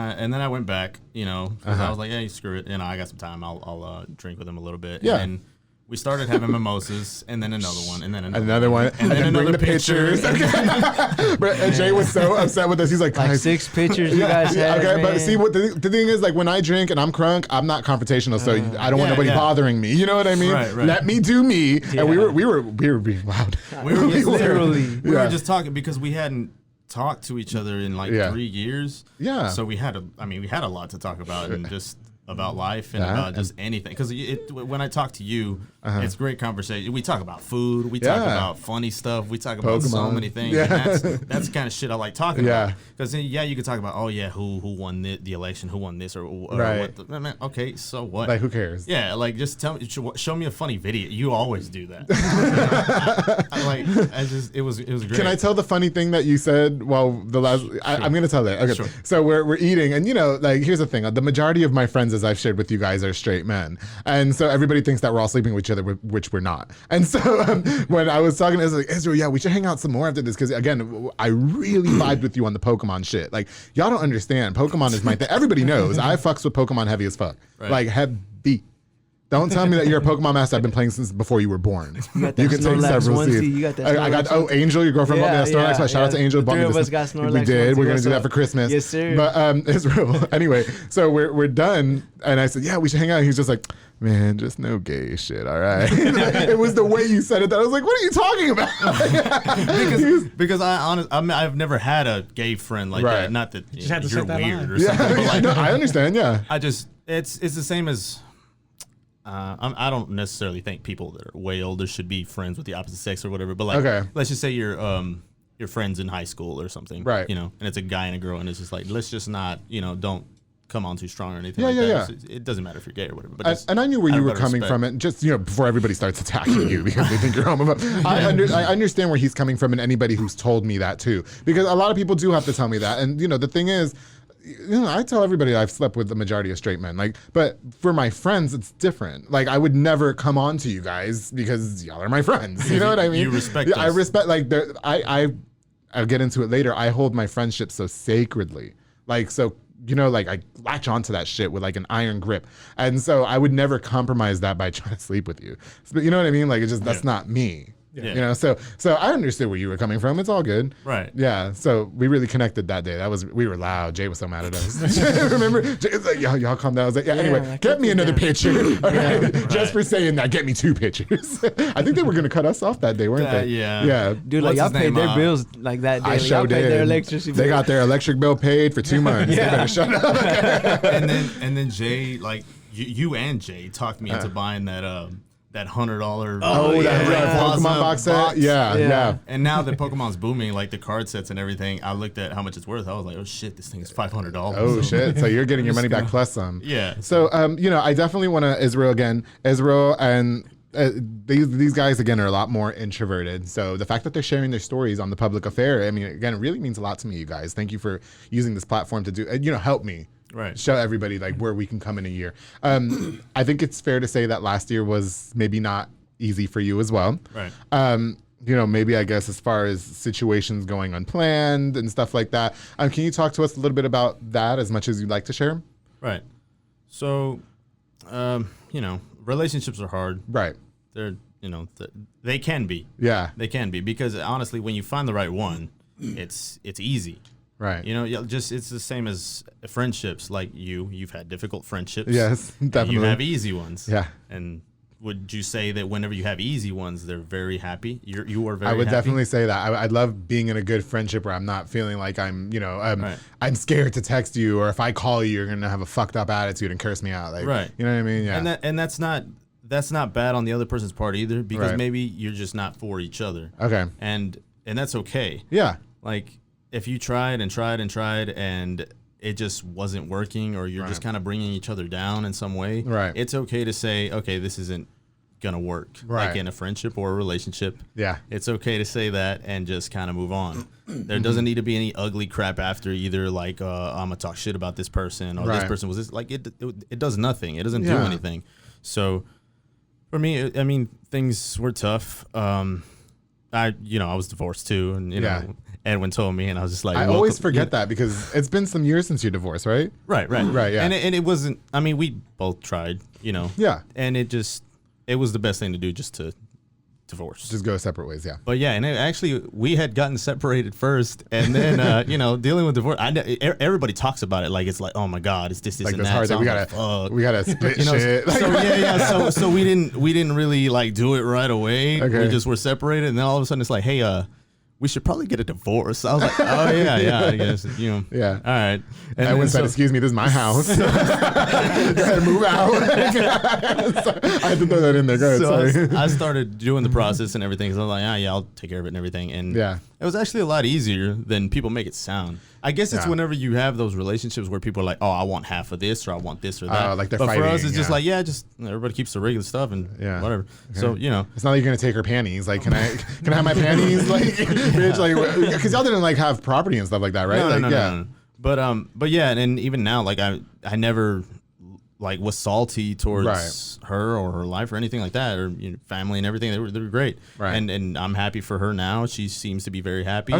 [SPEAKER 6] I went back, I was like, hey, screw it. I got some time. I'll drink with him a little bit.
[SPEAKER 3] Yeah.
[SPEAKER 6] And we started having mimosas, and then another one, and then
[SPEAKER 3] another one, and then another pictures. And Jay was so upset with us. He's like
[SPEAKER 4] 6 pictures you guys had.
[SPEAKER 3] Okay,
[SPEAKER 4] man.
[SPEAKER 3] but see, what the thing is, like when I drink and I'm crunk, I'm not confrontational, so I don't want nobody bothering me. You know what I mean?
[SPEAKER 6] Right.
[SPEAKER 3] Let me do me. Yeah. And we were being loud.
[SPEAKER 6] We were just talking because we hadn't talked to each other in 3 years.
[SPEAKER 3] Yeah.
[SPEAKER 6] So we had a lot to talk about and just about life and about just anything. Because when I talk to you, it's great conversation. We talk about food. We talk about funny stuff. We talk about so many things.
[SPEAKER 3] Yeah.
[SPEAKER 6] And that's the kind of shit I like talking about. Because you can talk about, who won the election, who won this, or what. Man, okay, so what?
[SPEAKER 3] Like, who cares?
[SPEAKER 6] Yeah, like just show me a funny video. You always do that. It was great.
[SPEAKER 3] Can I tell the funny thing that you said? Well, I'm gonna tell that. Okay, sure. So we're eating, and here's the thing: the majority of my friends, as I've shared with you guys, are straight men, and so everybody thinks that we're all sleeping with each other, which we're not. And so when I was talking to Israel, we should hang out some more after this because again, I really vibed with you on the Pokemon shit. Like y'all don't understand, Pokemon is my thing. Everybody knows I fucks with Pokemon heavy as fuck, like heavy. Don't tell me that you're a Pokemon master I've been playing since before you were born. You can take several seeds.
[SPEAKER 4] You got that.
[SPEAKER 3] I got Angel, your girlfriend bought me that Snorlax. Shout out to Angel.
[SPEAKER 4] Three of us got Snorlax.
[SPEAKER 3] We did. We're gonna do that for Christmas.
[SPEAKER 4] Yes, sir.
[SPEAKER 3] But Israel. Anyway, so we're done, and I said, yeah, we should hang out. And he's just like, man, just no gay shit, all right? It was the way you said it that I was like, what are you talking about?
[SPEAKER 6] because I've never had a gay friend like that. Not that
[SPEAKER 5] you had to
[SPEAKER 6] you're
[SPEAKER 5] set that
[SPEAKER 6] weird
[SPEAKER 5] line.
[SPEAKER 6] or something. But like,
[SPEAKER 3] no, I understand. Yeah.
[SPEAKER 6] It's the same as. I don't necessarily think people that are way older should be friends with the opposite sex or whatever. But like, let's just say you're friends in high school or something,
[SPEAKER 3] right?
[SPEAKER 6] You know, and it's a guy and a girl, and it's just like, let's just not, don't come on too strong or anything. It doesn't matter if you're gay or whatever. But
[SPEAKER 3] and I knew where you were coming from, and just before everybody starts attacking you because they think you're homophobic. I understand where he's coming from, and anybody who's told me that too, because a lot of people do have to tell me that, and the thing is. I tell everybody I've slept with the majority of straight men, but for my friends, it's different. Like, I would never come on to you guys because y'all are my friends. You know what I mean?
[SPEAKER 6] You respect us.
[SPEAKER 3] I respect, I'll get into it later. I hold my friendship so sacredly. I latch onto that shit with like an iron grip. And so I would never compromise that by trying to sleep with you. But you know what I mean? Like, it's just, that's not me. Yeah. So I understood where you were coming from. It's all good.
[SPEAKER 6] Right.
[SPEAKER 3] Yeah. So we really connected that day. We were loud. Jay was so mad at us. Remember? Jay was like, y'all calm down. I was like, anyway, get me another picture. Just for saying that, get me 2 pictures. I think they were gonna cut us off that day, weren't they?
[SPEAKER 6] Yeah.
[SPEAKER 3] Yeah.
[SPEAKER 4] Dude, y'all paid their bills like that day.
[SPEAKER 3] I
[SPEAKER 4] y'all
[SPEAKER 3] did.
[SPEAKER 4] Paid their electricity bill.
[SPEAKER 3] They got their electric bill paid for 2 months. They better shut up.
[SPEAKER 6] and then Jay, like you and Jay talked me into buying that $100
[SPEAKER 3] Pokemon box set. Yeah.
[SPEAKER 6] And now that Pokemon's booming, like the card sets and everything, I looked at how much it's worth. I was like, oh shit, this thing is $500.
[SPEAKER 3] Oh shit! So you're getting your money back plus some.
[SPEAKER 6] Yeah.
[SPEAKER 3] So I definitely want to Israel and these guys again are a lot more introverted. So the fact that they're sharing their stories on the public affair, I mean, again, it really means a lot to me. You guys, thank you for using this platform to do help me.
[SPEAKER 6] Right.
[SPEAKER 3] Show everybody like where we can come in a year. I think it's fair to say that last year was maybe not easy for you as well.
[SPEAKER 6] Right.
[SPEAKER 3] Maybe I guess as far as situations going unplanned and stuff like that. Can you talk to us a little bit about that as much as you'd like to share?
[SPEAKER 6] Right. So, relationships are hhard.
[SPEAKER 3] Right.
[SPEAKER 6] They're, they can be.
[SPEAKER 3] Yeah.
[SPEAKER 6] They can be because honestly, when you find the right one, it's easy.
[SPEAKER 3] Right.
[SPEAKER 6] It's the same as friendships. Like you've had difficult friendships.
[SPEAKER 3] Yes, definitely.
[SPEAKER 6] You have easy ones.
[SPEAKER 3] Yeah.
[SPEAKER 6] And would you say that whenever you have easy ones, they're very happy? You are very.
[SPEAKER 3] I would
[SPEAKER 6] happy?
[SPEAKER 3] definitely say that. I love being in a good friendship where I'm not feeling like I'm scared to text you, or if I call you, you're gonna have a fucked up attitude and curse me out. Like,
[SPEAKER 6] right.
[SPEAKER 3] You know what I mean? Yeah.
[SPEAKER 6] And that's not bad on the other person's part either, because maybe you're just not for each other.
[SPEAKER 3] Okay.
[SPEAKER 6] And that's okay.
[SPEAKER 3] Yeah.
[SPEAKER 6] Like, if you tried and tried and tried and it just wasn't working, or you're just kind of bringing each other down in some way, it's okay to say, okay, this isn't going to work. Like in a friendship or a relationship. Yeah. It's okay to say that and just kind of move on. There doesn't need to be any ugly crap after either, like, I'm going to talk shit about this person, or this person was this. Like, it does nothing. It doesn't do anything. So, for me, I mean, things were tough. I was divorced too, and Edwin told me, and I was just like,
[SPEAKER 3] I always forget that because it's been some years since you divorced, right?
[SPEAKER 6] Right, yeah. And it wasn't. I mean, we both tried, Yeah. And it was the best thing to do, just to divorce.
[SPEAKER 3] Just go separate ways, yeah.
[SPEAKER 6] But yeah, and actually, we had gotten separated first, and then dealing with divorce. Everybody talks about it like it's like, oh my god, it's this,
[SPEAKER 3] like
[SPEAKER 6] and that.
[SPEAKER 3] Hard
[SPEAKER 6] so
[SPEAKER 3] we gotta split shit.
[SPEAKER 6] So we didn't really like do it right away. Okay. We just were separated, and then all of a sudden it's like, hey, we should probably get a divorce. I was like, oh yeah, I guess,
[SPEAKER 3] Yeah.
[SPEAKER 6] All right. And
[SPEAKER 3] Edwin said, excuse me, this is my house. Go ahead, move out. I had to throw that in there. Go ahead, sorry.
[SPEAKER 6] I started doing the process and everything. So I was like, I'll take care of it and everything. And it was actually a lot easier than people make it sound. I guess it's whenever you have those relationships where people are like, oh, I want half of this, or I want this or that.
[SPEAKER 3] Like they're
[SPEAKER 6] but
[SPEAKER 3] fighting,
[SPEAKER 6] for us, it's just like, just everybody keeps the regular stuff and whatever. Okay. So,
[SPEAKER 3] It's not like you're going to take her panties. Like, can I have my panties? Like, bitch, like, because y'all didn't like have property and stuff like that, right?
[SPEAKER 6] No. But yeah, and even now, like I never like was salty towards her or her life or anything like that, or family and everything. They were great, and I'm happy for her now. She seems to be very happy,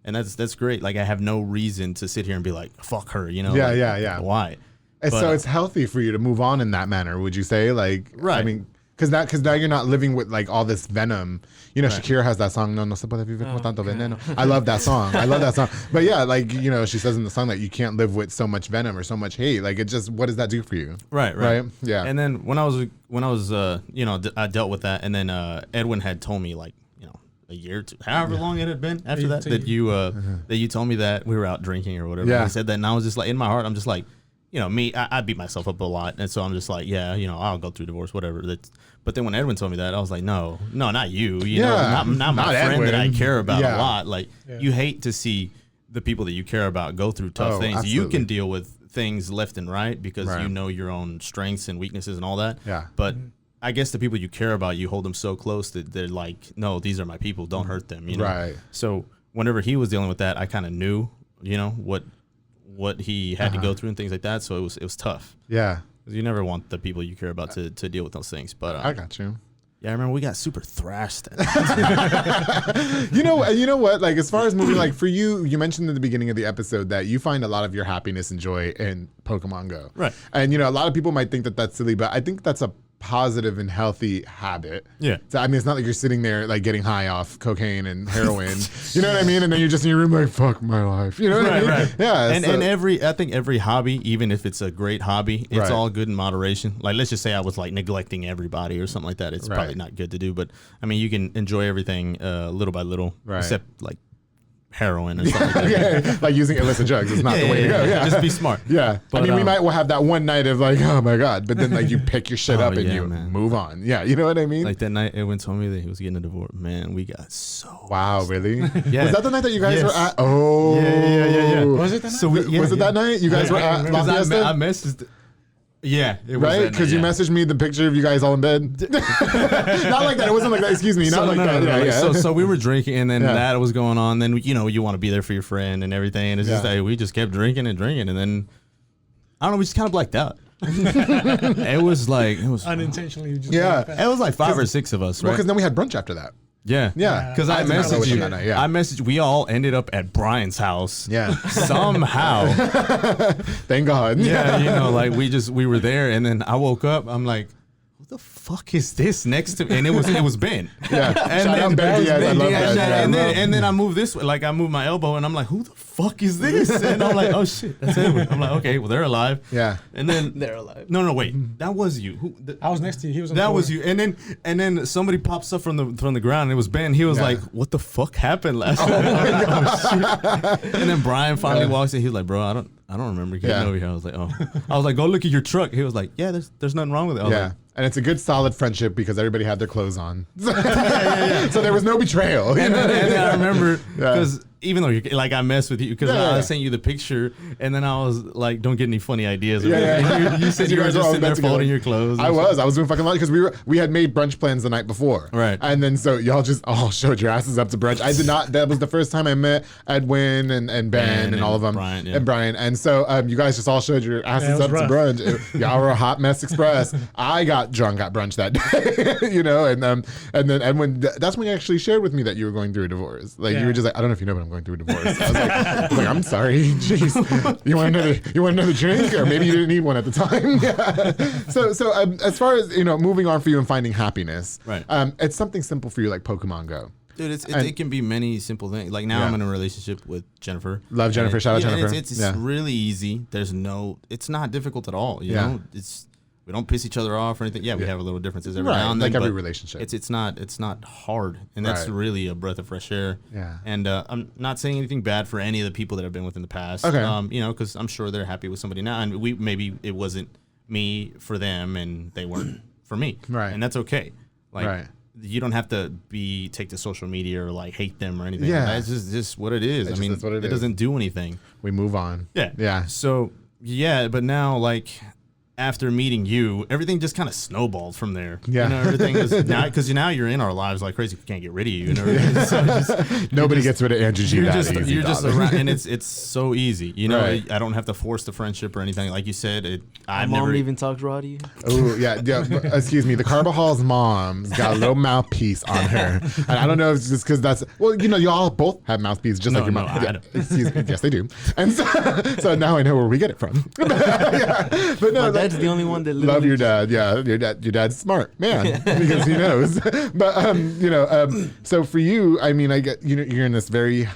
[SPEAKER 6] and that's great. Like, I have no reason to sit here and be like, fuck her,
[SPEAKER 3] Yeah.
[SPEAKER 6] Why?
[SPEAKER 3] So it's healthy for you to move on in that manner, would you say? Like,
[SPEAKER 6] right.
[SPEAKER 3] I mean, because now you're not living with like all this venom. You know, right. Shakira has that song, No se puede vivir con tanto veneno. I love that song. But yeah, like, you know, she says in the song that you can't live with so much venom or so much hate. Like, it just, what does that do for you?
[SPEAKER 6] Right.
[SPEAKER 3] Yeah.
[SPEAKER 6] And then when I was you know, I dealt with that, and then Edwin had told me, like, you know, a year or two, however long it had been after that you told me that we were out drinking or whatever. Yeah. He said that, and I was just like, in my heart, I'm just like, you know, me, I beat myself up a lot, and so I'm just like, yeah, you know, I'll go through divorce, whatever. But then when Edwin told me that, I was like, no, not you. You know, not my friend Edwin. That I care about a lot. Like, you hate to see the people that you care about go through tough things. Absolutely. You can deal with things left and right because you know your own strengths and weaknesses and all that. Yeah. But I guess the people you care about, you hold them so close that they're like, no, these are my people. Don't hurt them. You know? Right. So whenever he was dealing with that, I kind of knew, you know, what he had to go through and things like that. So it was tough. Yeah. You never want the people you care about to deal with those things. But
[SPEAKER 3] I got you.
[SPEAKER 6] Yeah, I remember we got super thrashed.
[SPEAKER 3] You know what? Like, as far as moving, like for you, you mentioned in the beginning of the episode that you find a lot of your happiness and joy in Pokemon Go. Right. And, you know, a lot of people might think that that's silly, but I think that's a positive and healthy habit. Yeah. So, I mean, it's not like you're sitting there like getting high off cocaine and heroin. You know what I mean? And then you're just in your room like, fuck my life. You know what I mean? Right. Yeah.
[SPEAKER 6] And I think every hobby, even if it's a great hobby, it's all good in moderation. Like, let's just say I was like neglecting everybody or something like that. It's probably not good to do. But I mean, you can enjoy everything little by little, except like heroin or something like that.
[SPEAKER 3] Yeah, like using illicit drugs is not the way to go. Yeah.
[SPEAKER 6] Just be smart.
[SPEAKER 3] Yeah. But, I mean, we might have that one night of like, oh my God, but then like you pick your shit up and you move on. Yeah, you know what I mean?
[SPEAKER 6] Like that night Edwin told me that he was getting a divorce. Man, we got so
[SPEAKER 3] Wow, really? Yeah. Was that the night that you guys were at? Oh.
[SPEAKER 6] Yeah.
[SPEAKER 3] Was it that night? So was it that night? You guys were at La Fiesta?
[SPEAKER 6] I messaged Yeah,
[SPEAKER 3] it was right because you messaged me the picture of you guys all in bed. Not like that. It wasn't like that. Excuse me. Not like that.
[SPEAKER 6] So we were drinking, and then that was going on. Then you want to be there for your friend and everything, and it's just like we just kept drinking, and then I don't know. We just kind of blacked out. It was
[SPEAKER 5] unintentionally.
[SPEAKER 6] It was like 5 or 6 of us. Right?
[SPEAKER 3] Well, because then we had brunch after that.
[SPEAKER 6] Yeah. Because I messaged you. I messaged. We all ended up at Brian's house. Yeah. Somehow.
[SPEAKER 3] Thank God.
[SPEAKER 6] Yeah. Like we were there, and then I woke up. I'm like, what the fuck is this next to me? And it was Ben. Yeah. And then I moved this way. Like I moved my elbow, and I'm like, who the fuck is this? And I'm like, oh shit, that's Edwin. I'm like, okay, well they're alive. Yeah. And then
[SPEAKER 4] they're alive.
[SPEAKER 6] No, wait, that was you.
[SPEAKER 5] I was next to you. He was.
[SPEAKER 6] That was you. And then somebody pops up from the ground. And it was Ben. He was like, what the fuck happened last night? Oh, shit. And then Brian finally walks in. He's like, bro, I don't remember getting over here. I was like, oh. I was like, go look at your truck. He was like, yeah, there's nothing wrong with it. I was like,
[SPEAKER 3] and it's a good solid friendship because everybody had their clothes on. So there was no betrayal.
[SPEAKER 6] And then I remember because even though I messed with you because I sent you the picture and then I was like, don't get any funny ideas. You said you were just sitting there folding your clothes.
[SPEAKER 3] I was doing fucking lunch because we had made brunch plans the night before. Right. And then so y'all just all showed your asses up to brunch. I did not. That was the first time I met Edwin and Ben and all of them and Brian. And so you guys just all showed your asses up to brunch. Y'all were a hot mess express. I got drunk at brunch that day, and then Edwin. That's when you actually shared with me that you were going through a divorce. Like you were just like, I don't know if you know, but I'm going through a divorce. I was like, I'm sorry. Jeez, you want another drink, or maybe you didn't need one at the time. So as far as moving on for you and finding happiness, right? It's something simple for you like Pokemon Go.
[SPEAKER 6] Dude, it can be many simple things. Like now I'm in a relationship with Jennifer.
[SPEAKER 3] Love Jennifer. Shout out Jennifer.
[SPEAKER 6] It's really easy. It's not difficult at all. You know, we don't piss each other off or anything. Yeah, we have a little differences every now and then.
[SPEAKER 3] Like every relationship.
[SPEAKER 6] It's not hard, and that's really a breath of fresh air. Yeah. And I'm not saying anything bad for any of the people that I've been with in the past. Okay. Because I'm sure they're happy with somebody now, and maybe it wasn't me for them, and they weren't for me. Right. And that's okay. Like. You don't have to take to social media or like hate them or anything. Yeah. It's just what it is. It doesn't do anything.
[SPEAKER 3] We move on.
[SPEAKER 6] Yeah. Yeah. So but now like after meeting you, everything just kind of snowballed from there.
[SPEAKER 3] Yeah.
[SPEAKER 6] You know, everything is now because now you're in our lives like crazy. We can't get rid of you. You know, so
[SPEAKER 3] nobody gets rid of Andrew G.
[SPEAKER 6] You're just around, and it's so easy. You know, I don't have to force the friendship or anything. Like you said,
[SPEAKER 4] I've never even talked raw to you.
[SPEAKER 3] Oh yeah. Excuse me. The Carbajal's mom's got a little mouthpiece on her, and I don't know if it's just because that's y'all both have mouthpieces just like your mom.
[SPEAKER 6] I don't.
[SPEAKER 3] Excuse me. Yes, they do. And so now I know where we get it from. But no,
[SPEAKER 4] that's the only one that
[SPEAKER 3] love your dad. Yeah, your dad's smart man because he knows. But so for you, I mean, I get you're in this very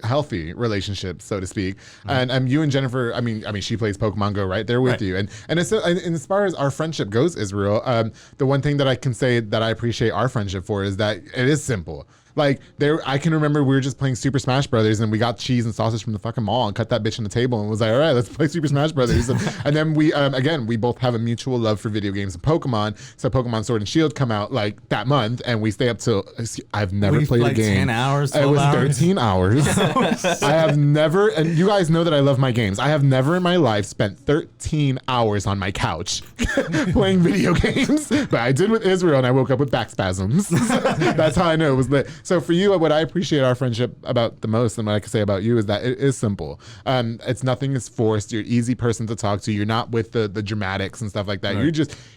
[SPEAKER 3] healthy relationship, so to speak, and you and Jennifer. I mean, she plays Pokemon Go right there with you, and as far as our friendship goes, Israel, the one thing that I can say that I appreciate our friendship for is that it is simple. Like I can remember we were just playing Super Smash Brothers and we got cheese and sausage from the fucking mall and cut that bitch on the table and was like, all right, let's play Super Smash Brothers. And then we, again, we both have a mutual love for video games and Pokemon. So Pokemon Sword and Shield come out like that month and we stay up till, I've never played a game.
[SPEAKER 6] 10 hours, 12
[SPEAKER 3] It was
[SPEAKER 6] hours.
[SPEAKER 3] 13 hours. I have never, and you guys know that I love my games. I have never in my life spent 13 hours on my couch playing video games, but I did with Israel and I woke up with back spasms. That's how I know it was lit. So for you, what I appreciate our friendship about the most and what I can say about you is that it is simple. It's nothing is forced. You're an easy person to talk to. You're not with the dramatics and stuff like that. Right.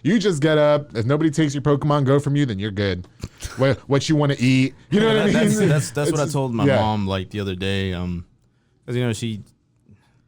[SPEAKER 3] You just get up. If nobody takes your Pokemon Go from you, then you're good. What you want to eat. You know what I mean?
[SPEAKER 6] That's what I told my mom like the other day. Because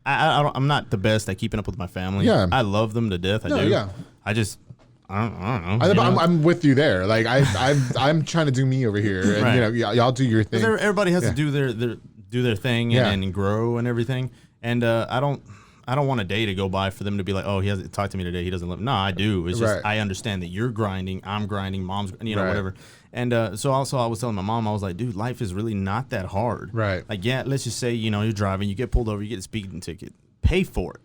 [SPEAKER 6] I'm not the best at keeping up with my family.
[SPEAKER 3] Yeah.
[SPEAKER 6] I love them to death. I do. Yeah. I don't know.
[SPEAKER 3] I'm with you there. Like I'm trying to do me over here, and
[SPEAKER 6] right.
[SPEAKER 3] Y'all do your thing.
[SPEAKER 6] Everybody has to do their thing and grow and everything. And I don't want a day to go by for them to be like, oh, he hasn't talked to me today. He doesn't love. No, I do. It's just I understand that you're grinding, I'm grinding, mom's, whatever. And so also I was telling my mom, I was like, dude, life is really not that hard.
[SPEAKER 3] Right.
[SPEAKER 6] Like let's just say you're driving, you get pulled over, you get a speeding ticket. Pay for it.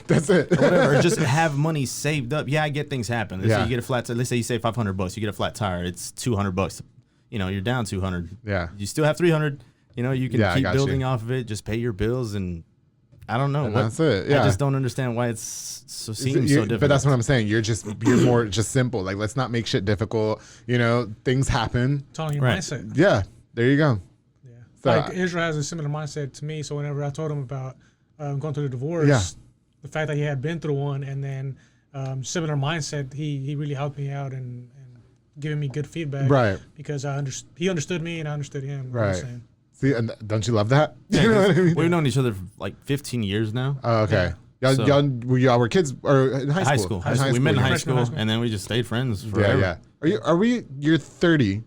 [SPEAKER 3] That's it.
[SPEAKER 6] Or whatever. Just have money saved up. Yeah, I get things happen. Let's say you get a flat tire. Let's say you save $500. You get a flat tire. It's $200. You're down $200.
[SPEAKER 3] Yeah.
[SPEAKER 6] You still have $300. You can keep building off of it. Just pay your bills, and I don't know.
[SPEAKER 3] And that's it. Yeah.
[SPEAKER 6] I just don't understand why it's seems so difficult.
[SPEAKER 3] But that's what I'm saying. You're more just simple. Like, let's not make shit difficult. Things happen.
[SPEAKER 5] It's all your mindset.
[SPEAKER 3] Yeah. There you go.
[SPEAKER 5] Yeah. So, like Israel has a similar mindset to me. So whenever I told him about going through the divorce, the fact that he had been through one, and then similar mindset, he really helped me out and giving me good feedback,
[SPEAKER 3] right?
[SPEAKER 5] Because he understood me and I understood him.
[SPEAKER 3] Right. See, and don't you love that?
[SPEAKER 6] Yeah, you know what I mean? We've known each other for like 15 years now.
[SPEAKER 3] Oh, okay. Y'all were kids or in high school?
[SPEAKER 6] We met in high school, and then we just stayed friends forever.
[SPEAKER 3] Yeah. You're 30.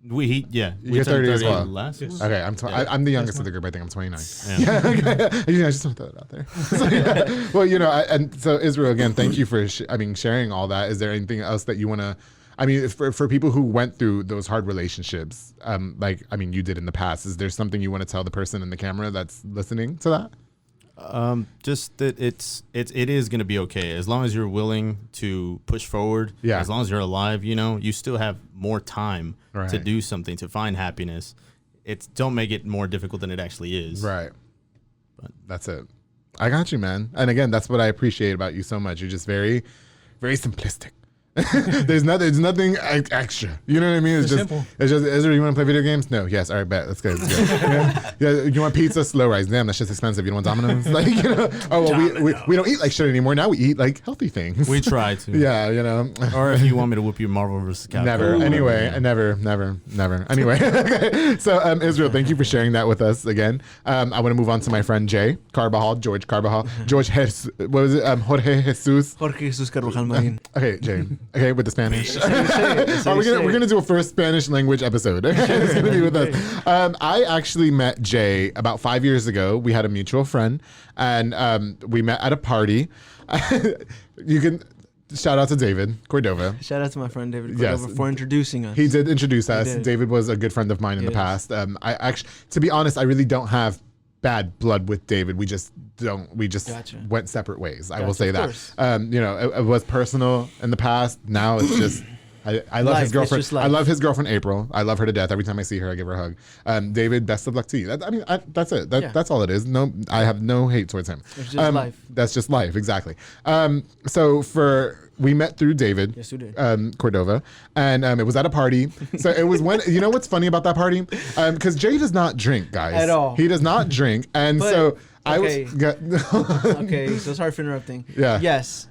[SPEAKER 6] You're
[SPEAKER 3] 30 as well.
[SPEAKER 6] Yes.
[SPEAKER 3] Okay, I'm the youngest of the group. I think I'm 29. Yeah. I just want to throw that out there. So, well, and so Israel, again, thank you for sharing all that. Is there anything else that you want to? For people who went through those hard relationships, you did in the past, is there something you want to tell the person in the camera that's listening to that?
[SPEAKER 6] Just that it is going to be okay as long as you're willing to push forward. Yeah. As long as you're alive, you still have more time to do something, to find happiness. Don't make it more difficult than it actually is. Right.
[SPEAKER 3] But that's it. I got you, man. And again, that's what I appreciate about you so much. You're just very, very simplistic. There's nothing extra. You know what I mean? It's just simple. It's just, Ezra, you want to play video games? No. Yes. All right, bet. Let's go. Yeah. You want pizza? Slow rise. Damn, that's just expensive. You don't want Domino's? Oh, well, we don't eat like shit anymore. Now we eat like healthy things.
[SPEAKER 6] We try to.
[SPEAKER 3] Yeah,
[SPEAKER 6] Or if you want me to whoop you Marvel vs. Capcom.
[SPEAKER 3] Never. Anyway, never. Anyway. Okay. So, Israel, thank you for sharing that with us again. I want to move on to my friend George Carbajal. Jorge Jesus
[SPEAKER 4] Carbajal Marin.
[SPEAKER 3] Okay, Jay. Okay, with the Spanish. We're gonna do a first Spanish language episode. It's gonna be with us. I actually met Jay about 5 years ago. We had a mutual friend, and we met at a party. You can shout out to David Cordova.
[SPEAKER 4] Shout out to my friend David Cordova for introducing us.
[SPEAKER 3] He did introduce us. David was a good friend of mine in the past. I actually, to be honest, I really don't have bad blood with David. We just went separate ways. I will say that. It was personal in the past. Now it's just I love his girlfriend. I love his girlfriend April. I love her to death. Every time I see her, I give her a hug. David, best of luck to you. That's it. That's all it is. No, I have no hate towards him.
[SPEAKER 4] It's just life.
[SPEAKER 3] That's just life, exactly. We met through David,
[SPEAKER 4] yes, we did.
[SPEAKER 3] Cordova, and it was at a party. So it was when, you know what's funny about that party? Because Jay does not drink, guys.
[SPEAKER 4] At all.
[SPEAKER 3] He does not drink. And so I was...
[SPEAKER 4] Okay, so sorry for interrupting.
[SPEAKER 3] Yeah.
[SPEAKER 4] Yes,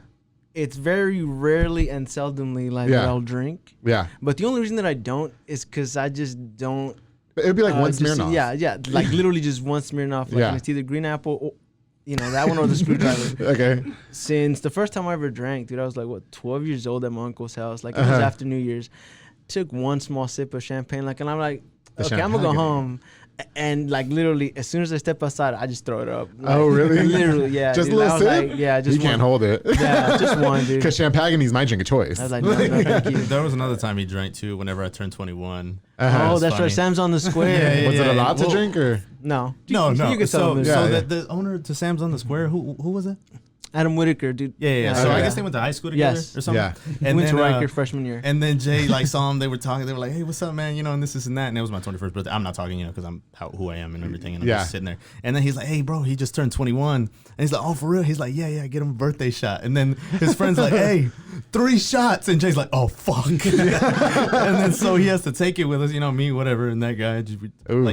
[SPEAKER 4] it's very rarely and seldomly that I'll drink.
[SPEAKER 3] Yeah.
[SPEAKER 4] But the only reason that I don't is because I just don't...
[SPEAKER 3] It would be like one Smirnoff.
[SPEAKER 4] Yeah, like literally just one Smirnoff. And it's either green apple or... that one or the screwdriver.
[SPEAKER 3] Okay.
[SPEAKER 4] Since the first time I ever drank, dude, I was like, 12 years old at my uncle's house. Like, it was after New Year's. Took one small sip of champagne. Like, and I'm like, okay, I'm going to go home. And, like, literally, as soon as I step outside, I just throw it up. Like,
[SPEAKER 3] oh, really?
[SPEAKER 4] Literally, yeah.
[SPEAKER 3] Just
[SPEAKER 4] dude.
[SPEAKER 3] a little sip?
[SPEAKER 4] Like, yeah, just
[SPEAKER 3] one. You can't hold it.
[SPEAKER 4] Yeah, just one, dude.
[SPEAKER 3] Because champagne is my drink of choice.
[SPEAKER 4] I was like, no, thank you.
[SPEAKER 6] There was another time he drank, too, whenever I turned 21.
[SPEAKER 4] Oh, that's right. Sam's on the Square.
[SPEAKER 3] Was it allowed to drink, or?
[SPEAKER 4] No.
[SPEAKER 6] No.
[SPEAKER 4] You can tell them.
[SPEAKER 6] The owner to Sam's on the Square, who was it?
[SPEAKER 4] Adam Whitaker, dude.
[SPEAKER 6] Yeah. So I guess they went to high school together or something.
[SPEAKER 3] Yeah.
[SPEAKER 6] And
[SPEAKER 4] went to Rikers freshman year.
[SPEAKER 6] And then Jay saw him. They were talking. They were like, "Hey, what's up, man? And this and that." And it was my 21st birthday. I'm not talking, because I'm who I am and everything. And I'm just sitting there. And then he's like, "Hey, bro, he just turned 21." And he's like, "Oh, for real?" He's like, "Yeah, get him a birthday shot." And then his friend's like, "Hey, 3 shots." And Jay's like, "Oh, fuck." And then so he has to take it with us, me, whatever, and that guy just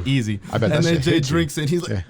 [SPEAKER 6] easy.
[SPEAKER 3] I bet.
[SPEAKER 6] And then Jay drinks it. And he's like.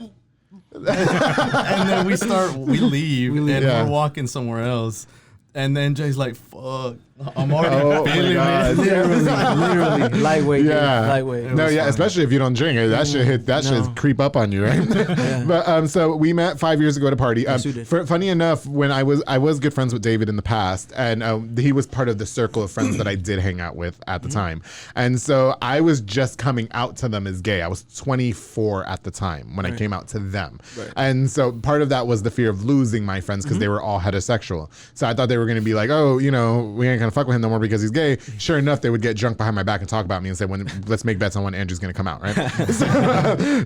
[SPEAKER 6] And then we leave, and we're walking somewhere else. And then Jay's like, "Fuck, I'm already feeling it."
[SPEAKER 4] Literally, lightweight.
[SPEAKER 3] Yeah,
[SPEAKER 4] lightweight.
[SPEAKER 3] No, yeah, especially if you don't drink it, that should hit. That should creep up on you, right?
[SPEAKER 4] Yeah.
[SPEAKER 3] But so we met 5 years ago at a party.
[SPEAKER 4] Yes,
[SPEAKER 3] Funny enough, when I was good friends with David in the past, and he was part of the circle of friends that I did hang out with at the time. And so I was just coming out to them as gay. I was 24 at the time when I came out to them, and so part of that was the fear of losing my friends because they were all heterosexual. So I thought they were going to be like, "Oh, we ain't gonna fuck with him no more because he's gay." Sure enough, they would get drunk behind my back and talk about me and say, let's make bets on when Andrew's gonna come out, right?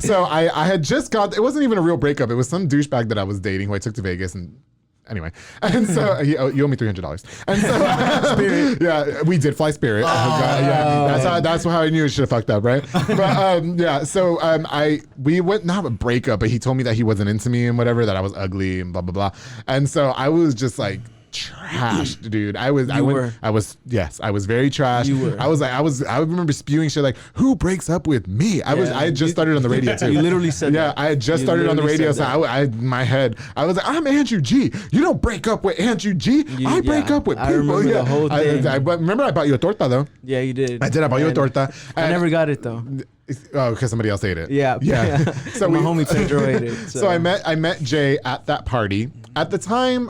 [SPEAKER 3] So I had just it wasn't even a real breakup. It was some douchebag that I was dating who I took to Vegas, and anyway, and so you owe me $300. And so Spirit. Yeah, we did fly Spirit. Oh, God, yeah, that's how I knew it should have fucked up, right? But so we went not a breakup, but he told me that he wasn't into me and whatever, that I was ugly and blah blah blah, and so I was just like trashed, dude. I was very trash.
[SPEAKER 4] You were.
[SPEAKER 3] I remember spewing shit like, "Who breaks up with me?" I had just started on the radio too.
[SPEAKER 4] You literally said that.
[SPEAKER 3] I had just started on the radio, so in my head I was like, "I'm Andrew G. You don't break up with Andrew G. I break up with people."
[SPEAKER 4] I remember the whole thing.
[SPEAKER 3] Remember I bought you a torta though.
[SPEAKER 4] Yeah, you did.
[SPEAKER 3] I bought you a torta.
[SPEAKER 4] I never got it though.
[SPEAKER 3] Oh, because somebody else ate it.
[SPEAKER 4] Yeah. So my homie Pedro ate it.
[SPEAKER 3] So I met Jay at that party. At the time,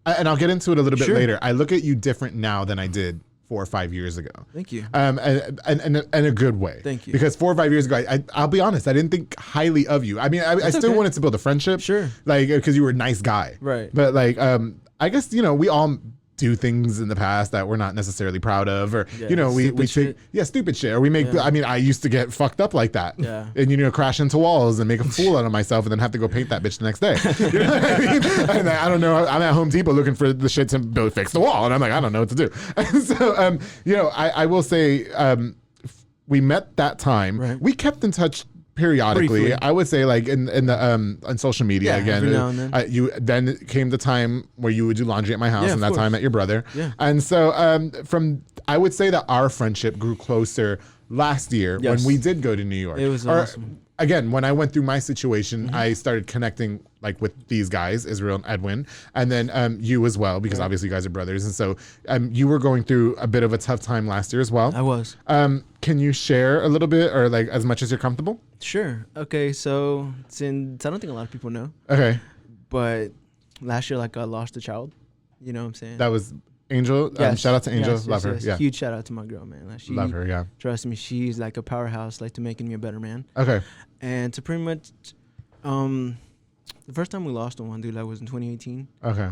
[SPEAKER 3] and I'll get into it a little bit later, I look at you different now than I did 4 or 5 years ago.
[SPEAKER 4] Thank you.
[SPEAKER 3] And in a good way.
[SPEAKER 4] Thank you.
[SPEAKER 3] Because 4 or 5 years ago, I'll be honest, I didn't think highly of you. I mean, I still wanted to build a friendship.
[SPEAKER 4] Sure.
[SPEAKER 3] Like, because you were a nice guy.
[SPEAKER 4] Right.
[SPEAKER 3] But like, I guess, we all do things in the past that we're not necessarily proud of, or we take stupid shit, or we make. I mean, I used to get fucked up like that, and crash into walls and make a fool out of myself, and then have to go paint that bitch the next day. You know what I mean? And I don't know. I'm at Home Depot looking for the shit to fix the wall, and I'm like, I don't know what to do. And so, I will say, we met that time.
[SPEAKER 4] Right.
[SPEAKER 3] We kept in touch periodically.
[SPEAKER 4] Briefly.
[SPEAKER 3] I would say, like in the on social media again.
[SPEAKER 4] Every now and then.
[SPEAKER 3] Then came the time where you would do laundry at my house, and that time I met your brother.
[SPEAKER 4] Yeah.
[SPEAKER 3] And so I would say that our friendship grew closer last year when we did go to New York.
[SPEAKER 4] It was awesome.
[SPEAKER 3] Again, when I went through my situation, I started connecting like with these guys, Israel and Edwin, and then you as well, because obviously you guys are brothers. And so you were going through a bit of a tough time last year as well.
[SPEAKER 4] I was.
[SPEAKER 3] Can you share a little bit, or like as much as you're comfortable?
[SPEAKER 4] Sure. Okay, so since I don't think a lot of people know.
[SPEAKER 3] Okay.
[SPEAKER 4] But last year, I lost a child. You know what I'm saying?
[SPEAKER 3] That was Angel.
[SPEAKER 4] Yes.
[SPEAKER 3] Shout out to Angel.
[SPEAKER 4] Yes,
[SPEAKER 3] Love her.
[SPEAKER 4] yes.
[SPEAKER 3] Yeah.
[SPEAKER 4] Huge shout out to my girl, man.
[SPEAKER 3] Love her. Yeah.
[SPEAKER 4] Trust me, she's like a powerhouse, to making me a better man.
[SPEAKER 3] Okay.
[SPEAKER 4] And to pretty much, the first time we lost one, dude, was in 2018.
[SPEAKER 3] Okay.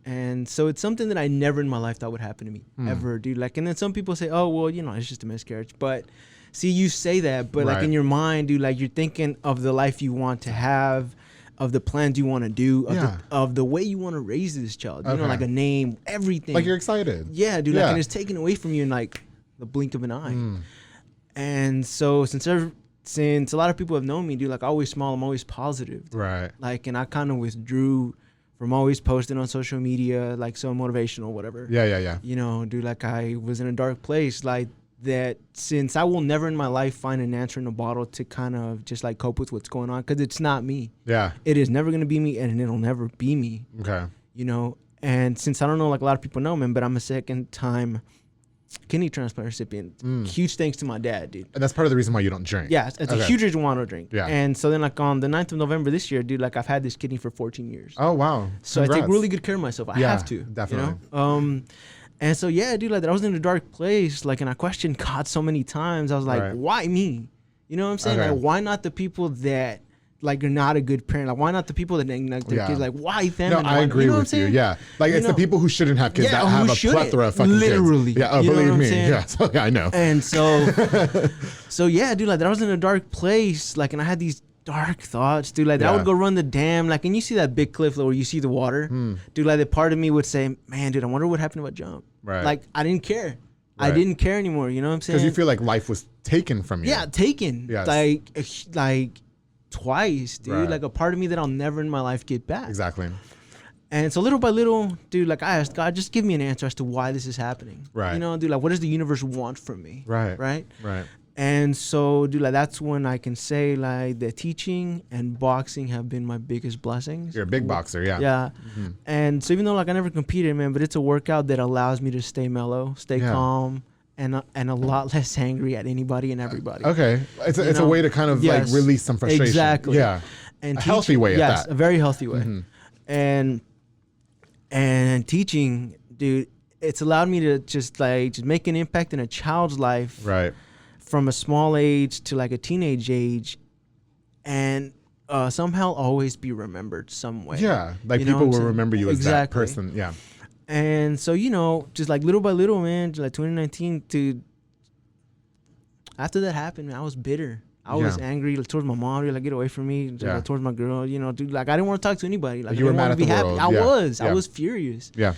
[SPEAKER 4] And so it's something that I never in my life thought would happen to me ever, dude. And then some people say, "Oh, well, it's just a miscarriage." But see, you say that, but in your mind, dude, you're thinking of the life you want to have. of the plans you want to do, of the way you want to raise this child. You know, like a name, everything.
[SPEAKER 3] Like you're excited.
[SPEAKER 4] Yeah, dude. Like, and it's taken away from you in like the blink of an eye. And so since a lot of people have known me, dude, like I always smile, I'm always positive. Dude.
[SPEAKER 3] Right.
[SPEAKER 4] Like, and I kind of withdrew from always posting on social media, like so motivational, whatever.
[SPEAKER 3] Yeah.
[SPEAKER 4] You know, dude, like I was in a dark place, like that. Since I will never in my life find an answer in a bottle to kind of just like cope with what's going on, because it's not me. Yeah. It is never gonna be me, and it'll never be me. Okay. You know, and since I don't know, like a lot of people know, man, but I'm a second-time kidney transplant recipient. Huge thanks to my dad, dude.
[SPEAKER 3] And that's part of the reason why you don't drink.
[SPEAKER 4] Yeah, it's a huge reason why I don't drink. Yeah. And so then like on the 9th of November this year, dude, like I've had this kidney for 14 years.
[SPEAKER 3] Oh, wow.
[SPEAKER 4] So Congrats. I take really good care of myself. I have to.
[SPEAKER 3] Definitely.
[SPEAKER 4] You know? And so, yeah, dude, like I was in a dark place, like, and I questioned God so many times. I was like, why me? You know what I'm saying? Like, why not the people that like are not a good parent? Like, why not the people that neglect their kids? Like, why them?
[SPEAKER 3] No, I agree with you. Yeah, like it's the people who shouldn't have kids that have a plethora of fucking
[SPEAKER 4] literally.
[SPEAKER 3] kids. Yeah, believe me. Yeah, so, I know.
[SPEAKER 4] And so, yeah, dude, like I was in a dark place, like, and I had these dark thoughts, dude. Like I would go run the dam, like, and you see that big cliff where you see the water, dude. Like, that part of me would say, man, dude, I wonder what happened if I jump. Right. Like I didn't care. Right. I didn't care anymore. You know what I'm saying?
[SPEAKER 3] Because you feel like life was taken from you.
[SPEAKER 4] Yeah, taken. Yes. Like twice, dude. Right. Like a part of me that I'll never in my life get back.
[SPEAKER 3] Exactly.
[SPEAKER 4] And so little by little, dude, like I asked God, just give me an answer as to why this is happening. Right. You know, dude, like what does the universe want from me? Right. Right. Right. And so, dude, like that's when I can say like the teaching and boxing have been my biggest blessings.
[SPEAKER 3] You're a big boxer, yeah.
[SPEAKER 4] Yeah. Mm-hmm. And so even though like I never competed, man, but it's a workout that allows me to stay mellow, stay calm, and a lot less angry at anybody and everybody.
[SPEAKER 3] Okay. It's a way to kind of like release some frustration.
[SPEAKER 4] Exactly.
[SPEAKER 3] Yeah.
[SPEAKER 4] And
[SPEAKER 3] a healthy way at that.
[SPEAKER 4] Yes, a very healthy way. Mm-hmm. And teaching, dude, it's allowed me to just make an impact in a child's life. Right. From a small age to like a teenage age, and somehow always be remembered some way.
[SPEAKER 3] Yeah, like people will remember you as that person. Yeah.
[SPEAKER 4] And so, you know, just like little by little, man, like 2019 to after that happened, man, I was bitter. I was angry towards my mom, like get away from me, like, towards my girl, you know, dude, like I didn't want to talk to anybody. Like
[SPEAKER 3] you were mad at the world.
[SPEAKER 4] I was furious. Yeah.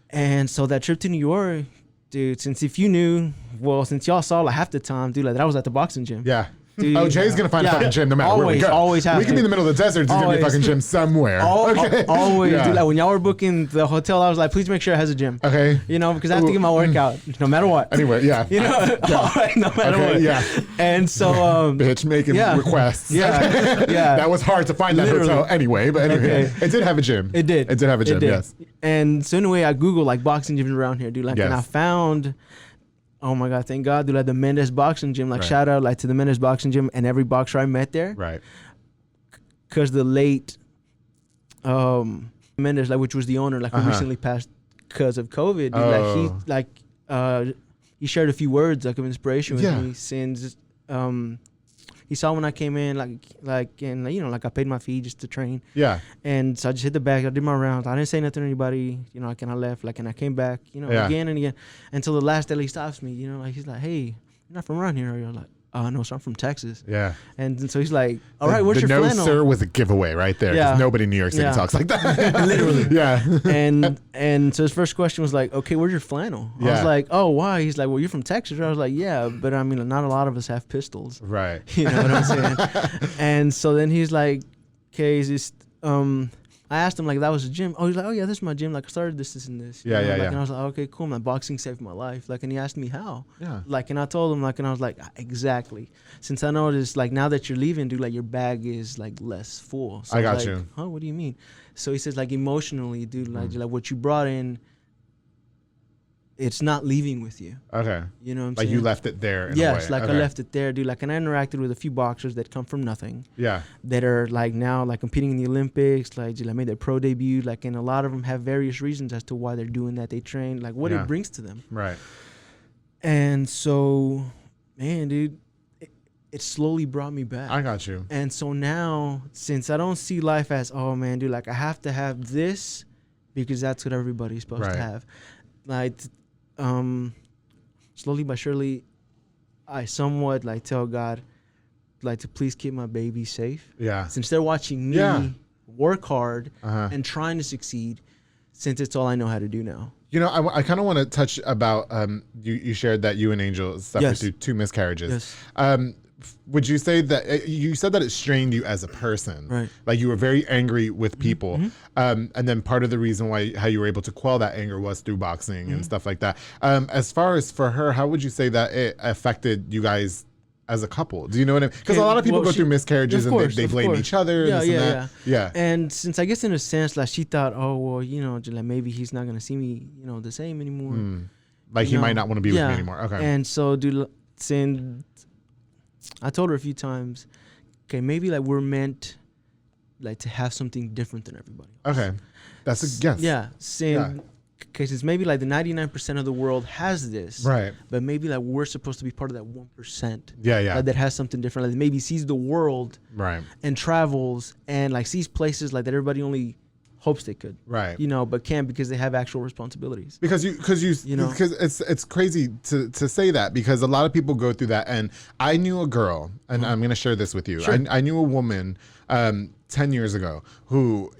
[SPEAKER 4] And so that trip to New York, dude, since y'all saw like half the time, dude, like that I was at the boxing gym. Yeah. Dude,
[SPEAKER 3] Jay's gonna find a fucking gym no matter where we go.
[SPEAKER 4] Always
[SPEAKER 3] we can be in the middle of the desert. There's gonna be a fucking gym somewhere.
[SPEAKER 4] Always, dude. Like when y'all were booking the hotel, I was like, please make sure it has a gym. Okay. You know, because I have to get my workout no matter what.
[SPEAKER 3] Anyway, yeah.
[SPEAKER 4] You know, no matter what. Yeah. And so,
[SPEAKER 3] bitch making requests.
[SPEAKER 4] Yeah. Yeah.
[SPEAKER 3] That was hard to find that hotel anyway, but anyway, it did have a gym.
[SPEAKER 4] It did.
[SPEAKER 3] It did have a gym. Yes.
[SPEAKER 4] And so anyway, I Googled like boxing gyms around here, dude. Like, and I found. Oh my God, thank God, dude, like the Mendes boxing gym, like shout out like to the Mendes boxing gym and every boxer I met there. Right. Cause the late Mendes, like which was the owner, like who recently passed because of COVID, dude, he shared a few words like of inspiration with me since he saw when I came in, and you know, like I paid my fee just to train. Yeah. And so I just hit the bag. I did my rounds. I didn't say nothing to anybody. You know, like, and I left. Like, and I came back. You know, again and again, until the last day he stops me. You know, like he's like, "Hey, you're not from around here." Or you're like, "No, so I'm from Texas." Yeah. And so he's like, "All right, what's your flannel?"
[SPEAKER 3] No, sir, was a giveaway right there. Yeah. Nobody in New York City talks like that.
[SPEAKER 4] Literally. Yeah. And so his first question was like, "Okay, where's your flannel?" I was like, "Oh, why?" He's like, "Well, you're from Texas." I was like, "Yeah, but I mean, not a lot of us have pistols." Right. You know what I'm saying? And so then he's like, "Okay, is this?" I asked him like that was a gym. Oh, he's like, "Oh yeah, this is my gym. Like I started this and this." You know? And I was like, "Okay, cool. My boxing saved my life." Like, and he asked me how. Yeah. Like, and I told him like, and I was like, exactly. Since I noticed like now that you're leaving, dude, like your bag is like less full. So
[SPEAKER 3] I got
[SPEAKER 4] like,
[SPEAKER 3] you.
[SPEAKER 4] Huh? What do you mean? So he says like emotionally, dude, like what you brought in. It's not leaving with you. Okay. You know what I'm saying?
[SPEAKER 3] Like you left it there.
[SPEAKER 4] Yes, like I left it there, dude. Like, and I interacted with a few boxers that come from nothing. Yeah. That are like now like competing in the Olympics, like made their pro debut, like, and a lot of them have various reasons as to why they're doing that. They train, like what it brings to them. Right. And so, man, dude, it slowly brought me back.
[SPEAKER 3] I got you.
[SPEAKER 4] And so now, since I don't see life as, oh man, dude, like I have to have this because that's what everybody's supposed to have. Like, slowly but surely, I somewhat like tell God, like to please keep my baby safe.
[SPEAKER 3] Yeah.
[SPEAKER 4] Since they're watching me work hard and trying to succeed, since it's all I know how to do now.
[SPEAKER 3] You know, I kind of want to touch about you shared that you and Angel suffered through 2 miscarriages. Yes. Would you say that you said that it strained you as a person?
[SPEAKER 4] Right.
[SPEAKER 3] Like you were very angry with people, and then part of the reason how you were able to quell that anger was through boxing and stuff like that. As far as for her, how would you say that it affected you guys as a couple? Do you know what I mean? Because a lot of people go through miscarriages and they blame each other. Yeah.
[SPEAKER 4] And since I guess in a sense, like she thought, oh well, you know, like maybe he's not gonna see me, you know, the same anymore.
[SPEAKER 3] Like he might not want to be with me anymore. Okay.
[SPEAKER 4] And so, since I told her a few times, okay, maybe like we're meant like to have something different than everybody else. Okay,
[SPEAKER 3] that's a guess.
[SPEAKER 4] Yeah, because maybe like the 99% of the world has this,
[SPEAKER 3] right?
[SPEAKER 4] But maybe like we're supposed to be part of that 1%.
[SPEAKER 3] Yeah.
[SPEAKER 4] That has something different. Like maybe sees the world,
[SPEAKER 3] right? And
[SPEAKER 4] travels and like sees places like that everybody only hopes they could,
[SPEAKER 3] right?
[SPEAKER 4] You know, but can't because they have actual responsibilities.
[SPEAKER 3] Because it's crazy to say that, because a lot of people go through that. And I knew a girl, and I'm going to share this with you. Sure. I knew a woman 10 years ago who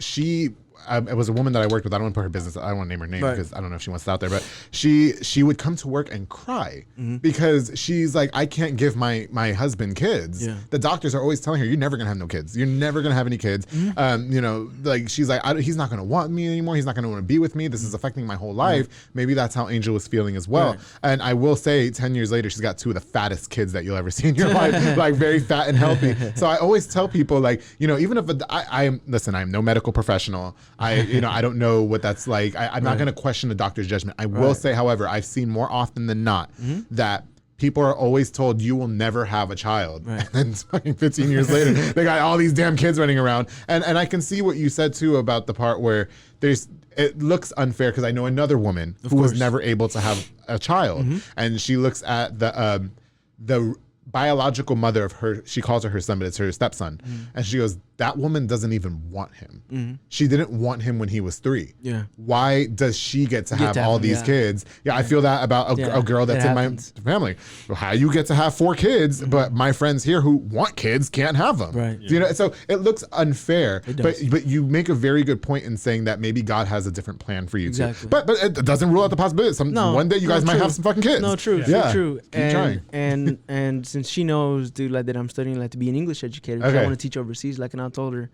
[SPEAKER 3] it was a woman that I worked with. I don't want to put her business. I don't want to name her name because I don't know if she wants it out there. But she would come to work and cry because she's like, I can't give my husband kids. Yeah. The doctors are always telling her, you're never gonna have no kids. You're never gonna have any kids. You know, like she's like, he's not gonna want me anymore. He's not gonna want to be with me. This is affecting my whole life. Maybe that's how Angel was feeling as well. Right. And I will say, 10 years later, she's got 2 of the fattest kids that you'll ever see in your life, like very fat and healthy. So I always tell people, like, you know, even if I'm no medical professional. I don't know what that's like. I'm not going to question the doctor's judgment. I will say, however, I've seen more often than not that people are always told you will never have a child. Right. And then fucking 15 years later, they got all these damn kids running around. And I can see what you said too about the part where it looks unfair, because I know another woman who was never able to have a child, and she looks at the biological mother of her, she calls her son, but it's her stepson. And she goes, that woman doesn't even want him. She didn't want him when he was 3. Yeah. Why does she get to have all these kids? Yeah, I feel that about a girl that's in my family. Well, how you get to have 4 kids, but my friends here who want kids can't have them. Right. Yeah. You know, so it looks unfair. It does. But you make a very good point in saying that maybe God has a different plan for you too. But it doesn't rule out the possibility. One day you guys might have some fucking kids.
[SPEAKER 4] No, true. True. Keep trying. And since she knows, dude, like that I'm studying like to be an English educator, I want to teach overseas, like, and I told her,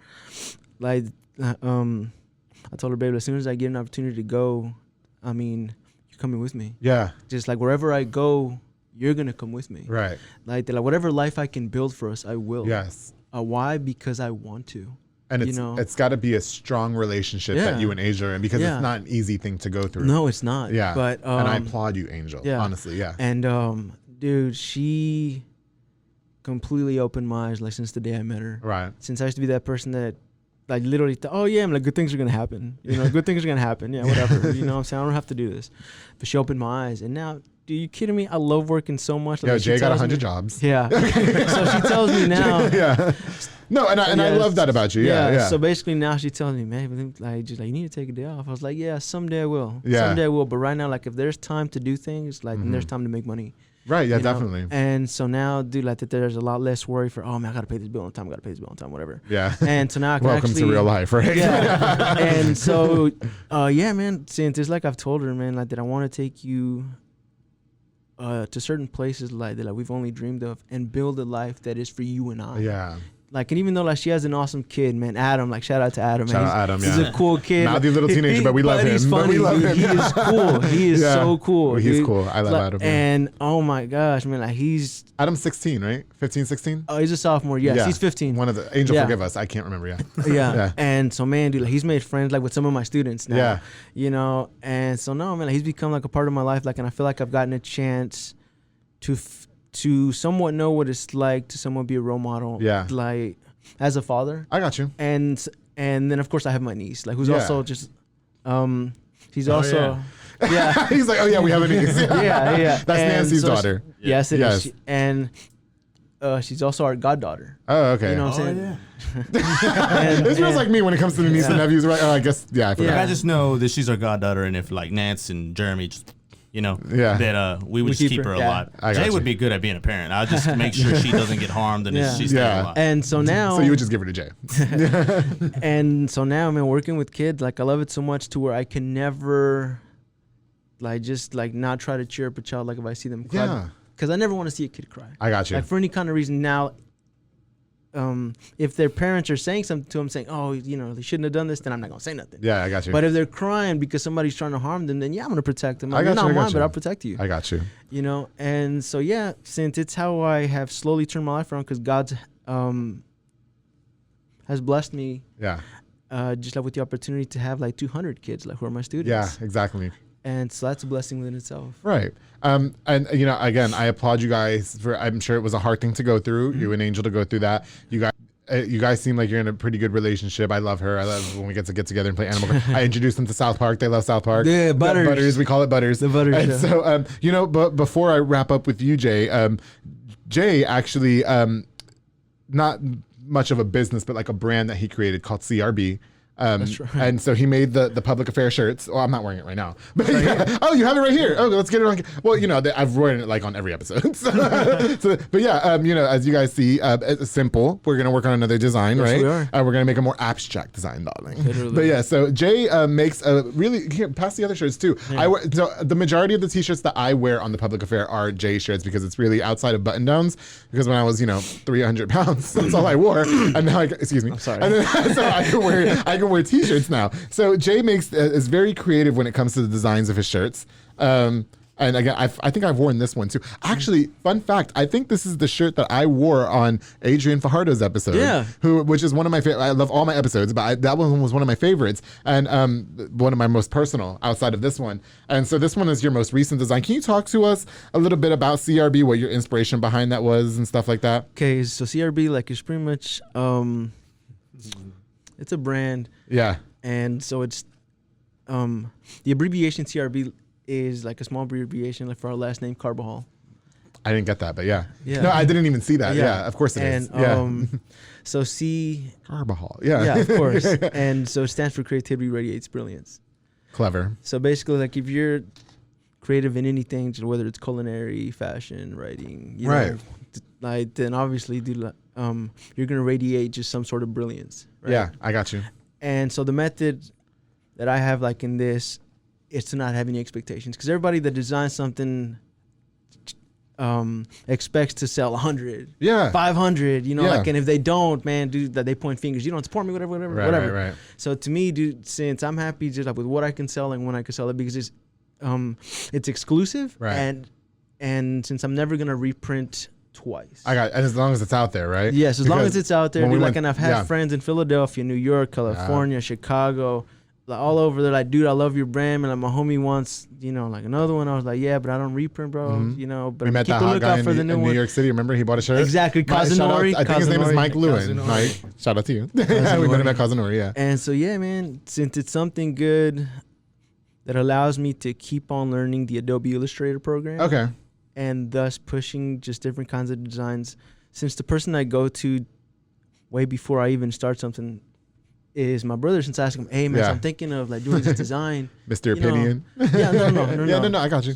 [SPEAKER 4] like, I told her, babe, as soon as I get an opportunity to go, I mean, you're coming with me. Yeah. Just like wherever I go, you're gonna come with me. Right. Like whatever life I can build for us, I will. Yes. Why? Because I want to.
[SPEAKER 3] And it's got to be a strong relationship that you and Angel are in, because it's not an easy thing to go through.
[SPEAKER 4] No, it's not. Yeah. But
[SPEAKER 3] and I applaud you, Angel. Yeah. Honestly, yeah.
[SPEAKER 4] And dude, she completely opened my eyes, like, since the day I met her. Right. Since I used to be that person that, like, literally thought, oh yeah, I'm like, good things are gonna happen. You know, good things are gonna happen. Yeah, whatever. You know what I'm saying? I don't have to do this. But she opened my eyes, and now, dude, you kidding me? I love working so much.
[SPEAKER 3] Like, Jay got 100 jobs.
[SPEAKER 4] Yeah. So she tells me now.
[SPEAKER 3] Yeah. No, and I love that about you. Yeah.
[SPEAKER 4] So basically now she tells me, man, like, you need to take a day off. I was like, yeah, someday I will. Yeah. Someday I will. But right now, like, if there's time to do things, like, and there's time to make money.
[SPEAKER 3] Right, yeah, definitely.
[SPEAKER 4] Know? And so now, dude, like, that there's a lot less worry for, oh man, I gotta pay this bill on time, whatever. Yeah. And so now I can
[SPEAKER 3] welcome to real life, right?
[SPEAKER 4] Yeah. And so, yeah, man, since it's like I've told her, man, like, that I want to take you to certain places like that, like, we've only dreamed of, and build a life that is for you and I. Yeah. Like, and even though, like, she has an awesome kid, man, Adam, like, shout out to Adam, man.
[SPEAKER 3] Shout out Adam,
[SPEAKER 4] He's a cool kid.
[SPEAKER 3] Not the little teenager, but we love him.
[SPEAKER 4] He's funny.
[SPEAKER 3] We love him.
[SPEAKER 4] He is cool. He is so cool.
[SPEAKER 3] Well, he's cool. I love Adam.
[SPEAKER 4] And, oh my gosh, man, like, he's...
[SPEAKER 3] Adam's 16, right? 15, 16?
[SPEAKER 4] Oh, he's a sophomore. Yes, he's 15.
[SPEAKER 3] One of the... Angel, forgive us. I can't remember,
[SPEAKER 4] yeah. And so, man, dude, like, he's made friends, like, with some of my students now. Yeah. You know? And so, no, man, like, he's become, like, a part of my life, like, and I feel like I've gotten a chance to somewhat know what it's like to somewhat be a role model. Yeah. Like... as a father.
[SPEAKER 3] I got you.
[SPEAKER 4] And then, of course, I have my niece, like, who's also just, she's also, yeah.
[SPEAKER 3] He's like, oh yeah, we have a niece.
[SPEAKER 4] yeah.
[SPEAKER 3] That's Nancy's daughter.
[SPEAKER 4] Yes, it is. And she's also our goddaughter.
[SPEAKER 3] Oh, okay.
[SPEAKER 4] You know what I'm saying?
[SPEAKER 3] Yeah. This feels like me when it comes to the niece and nephews, right? Oh, I guess, I forgot.
[SPEAKER 6] I just know that she's our goddaughter, and if, like, Nance and Jeremy just, that we would just keep her alive. Jay would be good at being a parent. I'll just make sure she doesn't get harmed and she's staying alive.
[SPEAKER 4] And so now,
[SPEAKER 3] so you would just give her to Jay.
[SPEAKER 4] And so now, man, working with kids, like I love it so much to where I can never, like, just like not try to cheer up a child, like if I see them cry, because I never want to see a kid cry.
[SPEAKER 3] I got you.
[SPEAKER 4] Like for any kind of reason now. If their parents are saying something to them, saying, "Oh, they shouldn't have done this," then I'm not gonna say nothing.
[SPEAKER 3] Yeah, I got you.
[SPEAKER 4] But if they're crying because somebody's trying to harm them, then I'm gonna protect them. You're not mine, but I'll protect you.
[SPEAKER 3] I got you.
[SPEAKER 4] And so since it's how I have slowly turned my life around, because God's has blessed me.
[SPEAKER 3] Yeah.
[SPEAKER 4] Just like with the opportunity to have like 200 kids, like who are my students.
[SPEAKER 3] Yeah, exactly.
[SPEAKER 4] And so that's a blessing within itself.
[SPEAKER 3] Right. And again, I applaud you guys for, I'm sure it was a hard thing to go through. You and Angel to go through that. You guys seem like you're in a pretty good relationship. I love her. I love when we get together and play Animal Crossing. I introduced them to South Park. They love South Park.
[SPEAKER 4] Yeah, Butters.
[SPEAKER 3] Butters. We call it Butters.
[SPEAKER 4] The Butters.
[SPEAKER 3] And so, but before I wrap up with you, Jay, Jay actually, not much of a business, but like a brand that he created called CRB.
[SPEAKER 4] That's right.
[SPEAKER 3] And so he made the public affair shirts. Well, I'm not wearing it right now, but oh, you have it right here. Oh, let's get it on. Well, I've worn it like on every episode. But yeah, as you guys see, it's simple. We're gonna work on another design, right?
[SPEAKER 4] We are.
[SPEAKER 3] We're gonna make a more abstract design, darling.
[SPEAKER 4] Literally.
[SPEAKER 3] But yeah, so Jay makes a really pass the other shirts too.
[SPEAKER 4] Yeah.
[SPEAKER 3] So the majority of the t-shirts that I wear on the public affair are Jay shirts because it's really outside of button downs. Because when I was 300 pounds, that's all I wore, and now excuse me.
[SPEAKER 4] I'm sorry.
[SPEAKER 3] And then, so I can wear t-shirts now. So Jay is very creative when it comes to the designs of his shirts. And again, I think I've worn this one too. Actually, fun fact, I think this is the shirt that I wore on Adrian Fajardo's episode.
[SPEAKER 4] Yeah.
[SPEAKER 3] Which is one of my favorite. I love all my episodes, but that one was one of my favorites and one of my most personal outside of this one. And so this one is your most recent design. Can you talk to us a little bit about CRB, what your inspiration behind that was and stuff like that?
[SPEAKER 4] Okay, so CRB is pretty much it's a brand.
[SPEAKER 3] Yeah.
[SPEAKER 4] And so it's the abbreviation CRB is like a small abbreviation for our last name, Carbajal.
[SPEAKER 3] I didn't get that, but yeah.
[SPEAKER 4] Yeah.
[SPEAKER 3] No, I didn't even see that. Yeah, of course it is. Yeah.
[SPEAKER 4] So C...
[SPEAKER 3] Carbajal. Yeah.
[SPEAKER 4] Yeah, of course. And so it stands for Creativity Radiates Brilliance.
[SPEAKER 3] Clever.
[SPEAKER 4] So basically, like if you're creative in anything, whether it's culinary, fashion, writing, then obviously you're going to radiate just some sort of brilliance. Right?
[SPEAKER 3] Yeah, I got you.
[SPEAKER 4] And so the method that I have in this is to not have any expectations, because everybody that designs something expects to sell 100, 500, and if they don't, man, dude, that they point fingers, you don't support me, whatever.
[SPEAKER 3] Right.
[SPEAKER 4] So to me, dude, since I'm happy just with what I can sell and when I can sell it, because it's exclusive,
[SPEAKER 3] right?
[SPEAKER 4] And since I'm never gonna reprint twice.
[SPEAKER 3] And as long as it's out there, right?
[SPEAKER 4] Yes, as long as it's out there. Dude, and I've had friends in Philadelphia, New York, California, Chicago, all over. They're like, dude, I love your brand. And my homie wants, another one. I was like, yeah, but I don't reprint, bro.
[SPEAKER 3] Mm-hmm.
[SPEAKER 4] But
[SPEAKER 3] we met
[SPEAKER 4] keep
[SPEAKER 3] that
[SPEAKER 4] a
[SPEAKER 3] hot
[SPEAKER 4] lookout
[SPEAKER 3] guy
[SPEAKER 4] for the new
[SPEAKER 3] in
[SPEAKER 4] one.
[SPEAKER 3] New York City. Remember, he bought a shirt.
[SPEAKER 4] Exactly, Kazunori.
[SPEAKER 3] I think his name is Mike Lewin. Mike, shout out to you. We met him at Kazunori. Yeah.
[SPEAKER 4] And so man, since it's something good that allows me to keep on learning the Adobe Illustrator program.
[SPEAKER 3] Okay.
[SPEAKER 4] And thus pushing just different kinds of designs. Since the person I go to way before I even start something is my brother, since I ask him, hey man, so I'm thinking of doing this design.
[SPEAKER 3] Mr. Opinion.
[SPEAKER 4] No.
[SPEAKER 3] Yeah, no, I got you.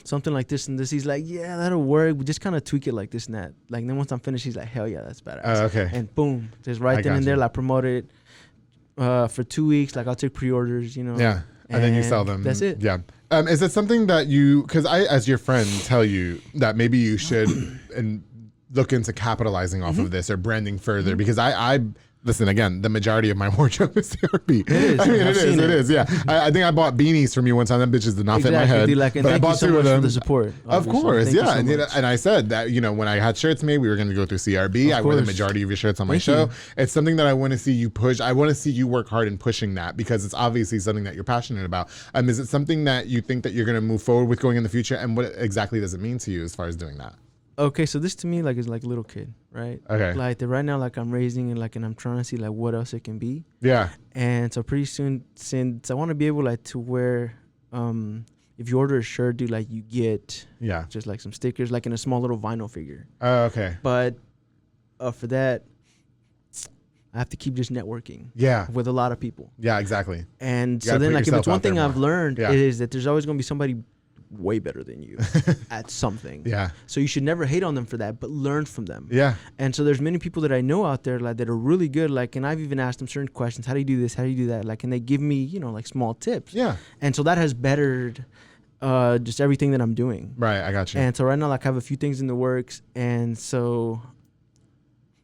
[SPEAKER 4] Something like this and this. He's like, yeah, that'll work. We just kind of tweak it like this and that. Then once I'm finished, he's like, hell yeah, that's badass.
[SPEAKER 3] Okay.
[SPEAKER 4] And boom, just right then and there, promote it for 2 weeks. I'll take pre-orders,
[SPEAKER 3] Yeah. And then you sell them.
[SPEAKER 4] That's it.
[SPEAKER 3] Yeah. Is it something that because I, as your friend, tell you that maybe you should and look into capitalizing off of this or branding further? Because I listen, again, the majority of my wardrobe is CRB.
[SPEAKER 4] It is.
[SPEAKER 3] It is. Yeah. I think I bought beanies from you one time. Them bitches did not fit my head.
[SPEAKER 4] Dude,
[SPEAKER 3] but I bought
[SPEAKER 4] so
[SPEAKER 3] 2 of them.
[SPEAKER 4] For the support.
[SPEAKER 3] Of course, yeah.
[SPEAKER 4] So
[SPEAKER 3] and I said that, when I had shirts made, we were going to go through CRB. I wear the majority of your shirts on my show. It's something that I want to see you push. I want to see you work hard in pushing that, because it's obviously something that you're passionate about. Is it something that you think that you're going to move forward with going in the future? And what exactly does it mean to you as far as doing that?
[SPEAKER 4] Okay, so this to me is like a little kid, right? Okay. Right now, I'm raising and I'm trying to see what else it can be.
[SPEAKER 3] Yeah.
[SPEAKER 4] And so pretty soon, since I want to be able to wear, if you order a shirt, dude, you get just some stickers, in a small little vinyl figure.
[SPEAKER 3] Oh, okay.
[SPEAKER 4] But for that, I have to keep just networking.
[SPEAKER 3] Yeah.
[SPEAKER 4] With a lot of people.
[SPEAKER 3] Yeah, exactly.
[SPEAKER 4] And so then if it's one thing I've learned is that there's always going to be somebody way better than you at something.
[SPEAKER 3] Yeah.
[SPEAKER 4] So you should never hate on them for that, but learn from them.
[SPEAKER 3] Yeah.
[SPEAKER 4] And so there's many people that I know out there like that are really good. Like, and I've even asked them certain questions. How do you do this? How do you do that? Like, and they give me, you know, like small tips.
[SPEAKER 3] Yeah.
[SPEAKER 4] And so that has bettered just everything that I'm doing.
[SPEAKER 3] Right. I got you.
[SPEAKER 4] And so right now, like, I have a few things in the works. And so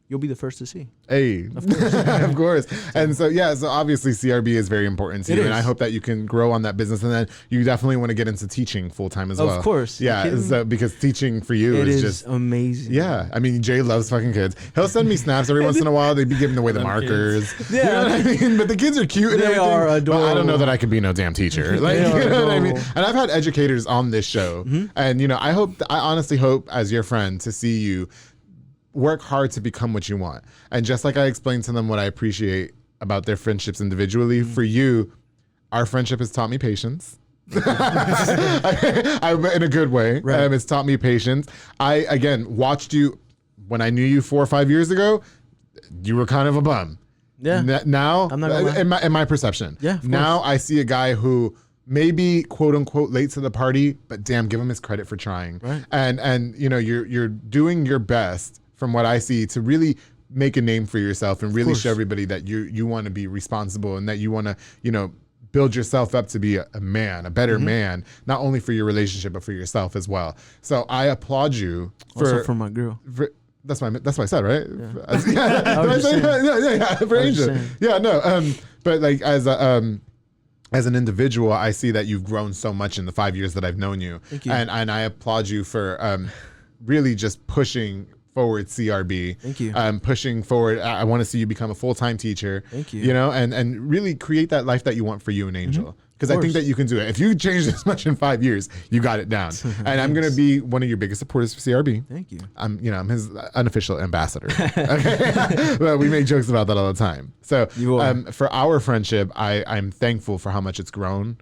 [SPEAKER 4] you'll be the first to see.
[SPEAKER 3] Hey, of course. Of course. And so, yeah, so obviously CRB is very important to you. And I hope that you can grow on that business. And then you definitely want to get into teaching full time as well.
[SPEAKER 4] Of course.
[SPEAKER 3] Yeah. So, because teaching for you is just
[SPEAKER 4] amazing.
[SPEAKER 3] Yeah. I mean, Jay loves fucking kids. He'll send me snaps every once in a while. They'd be giving away the markers. Yeah. You know what I mean? But the kids are cute and
[SPEAKER 4] they
[SPEAKER 3] everything.
[SPEAKER 4] Are adorable.
[SPEAKER 3] But I don't know that I could be no damn teacher. Like, you know what I mean? And I've had educators on this show. Mm-hmm. And, you know, I honestly hope as your friend to see you work hard to become what you want. And just like I explained to them what I appreciate about their friendships individually, for you, our friendship has taught me patience. In a good way. Right. It's taught me patience. I, again, watched you when I knew you 4 or 5 years ago. You were kind of a bum.
[SPEAKER 4] Yeah.
[SPEAKER 3] Now,
[SPEAKER 4] I'm not gonna
[SPEAKER 3] in my perception.
[SPEAKER 4] Yeah.
[SPEAKER 3] Now I see a guy who maybe quote unquote late to the party, but damn, give him his credit for trying.
[SPEAKER 4] Right.
[SPEAKER 3] And you know, you're doing your best from what I see to really make a name for yourself and really show everybody that you want to be responsible and that you want to, you know, build yourself up to be a man, a better man, not only for your relationship, but for yourself as well. So I applaud you
[SPEAKER 4] also for my girl.
[SPEAKER 3] That's what I said, right?
[SPEAKER 4] Yeah.
[SPEAKER 3] For Angel. Yeah, no. But like as an individual, I see that you've grown so much in the 5 years that I've known you.
[SPEAKER 4] Thank you.
[SPEAKER 3] And I applaud you for really just pushing forward CRB.
[SPEAKER 4] Thank you.
[SPEAKER 3] Pushing forward. I want to see you become a full-time teacher.
[SPEAKER 4] Thank you.
[SPEAKER 3] You know, and really create that life that you want for you and Angel. Because I think that you can do it. If you change this much in 5 years, you got it down. And I'm going to be one of your biggest supporters for CRB.
[SPEAKER 4] Thank you.
[SPEAKER 3] I'm his unofficial ambassador. Okay. Well, we make jokes about that all the time. So for our friendship, I'm thankful for how much it's grown.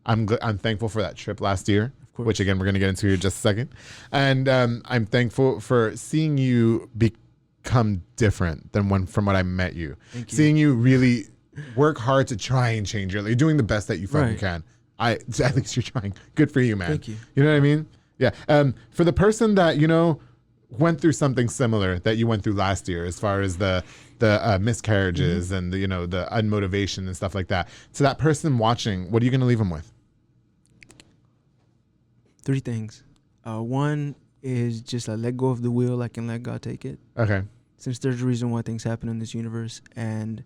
[SPEAKER 3] I'm thankful for that trip last year, which again we're going to get into in just a second. And I'm thankful for seeing you become different than from what I met you. Seeing you really work hard to try and change your life. You're doing the best that you fucking can. At least you're trying. Good for you, man.
[SPEAKER 4] Thank you.
[SPEAKER 3] You know what I mean? Yeah. For the person that, you know, went through something similar that you went through last year, as far as the miscarriages and the, you know, the unmotivation and stuff like that. To that person watching, what are you going to leave them with?
[SPEAKER 4] 3 things. One is just let go of the wheel, and let God take it.
[SPEAKER 3] Okay.
[SPEAKER 4] Since there's a reason why things happen in this universe, and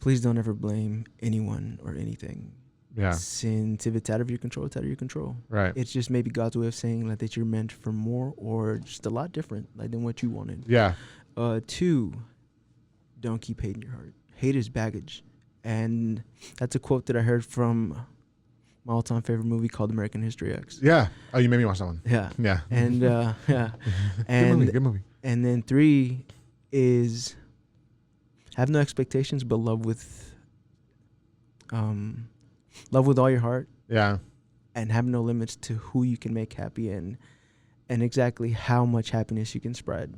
[SPEAKER 4] please don't ever blame anyone or anything.
[SPEAKER 3] Yeah.
[SPEAKER 4] Since if it's out of your control, it's out of your control.
[SPEAKER 3] Right.
[SPEAKER 4] It's just maybe God's way of saying that you're meant for more or just a lot different than what you wanted.
[SPEAKER 3] Yeah.
[SPEAKER 4] 2, don't keep hate in your heart. Hate is baggage. And that's a quote that I heard from my all-time favorite movie called American History X.
[SPEAKER 3] Yeah. Oh, you made me watch that one.
[SPEAKER 4] Yeah.
[SPEAKER 3] Yeah.
[SPEAKER 4] And yeah. And
[SPEAKER 3] good movie.
[SPEAKER 4] And then 3 is have no expectations, but love with all your heart.
[SPEAKER 3] Yeah.
[SPEAKER 4] And have no limits to who you can make happy and exactly how much happiness you can spread.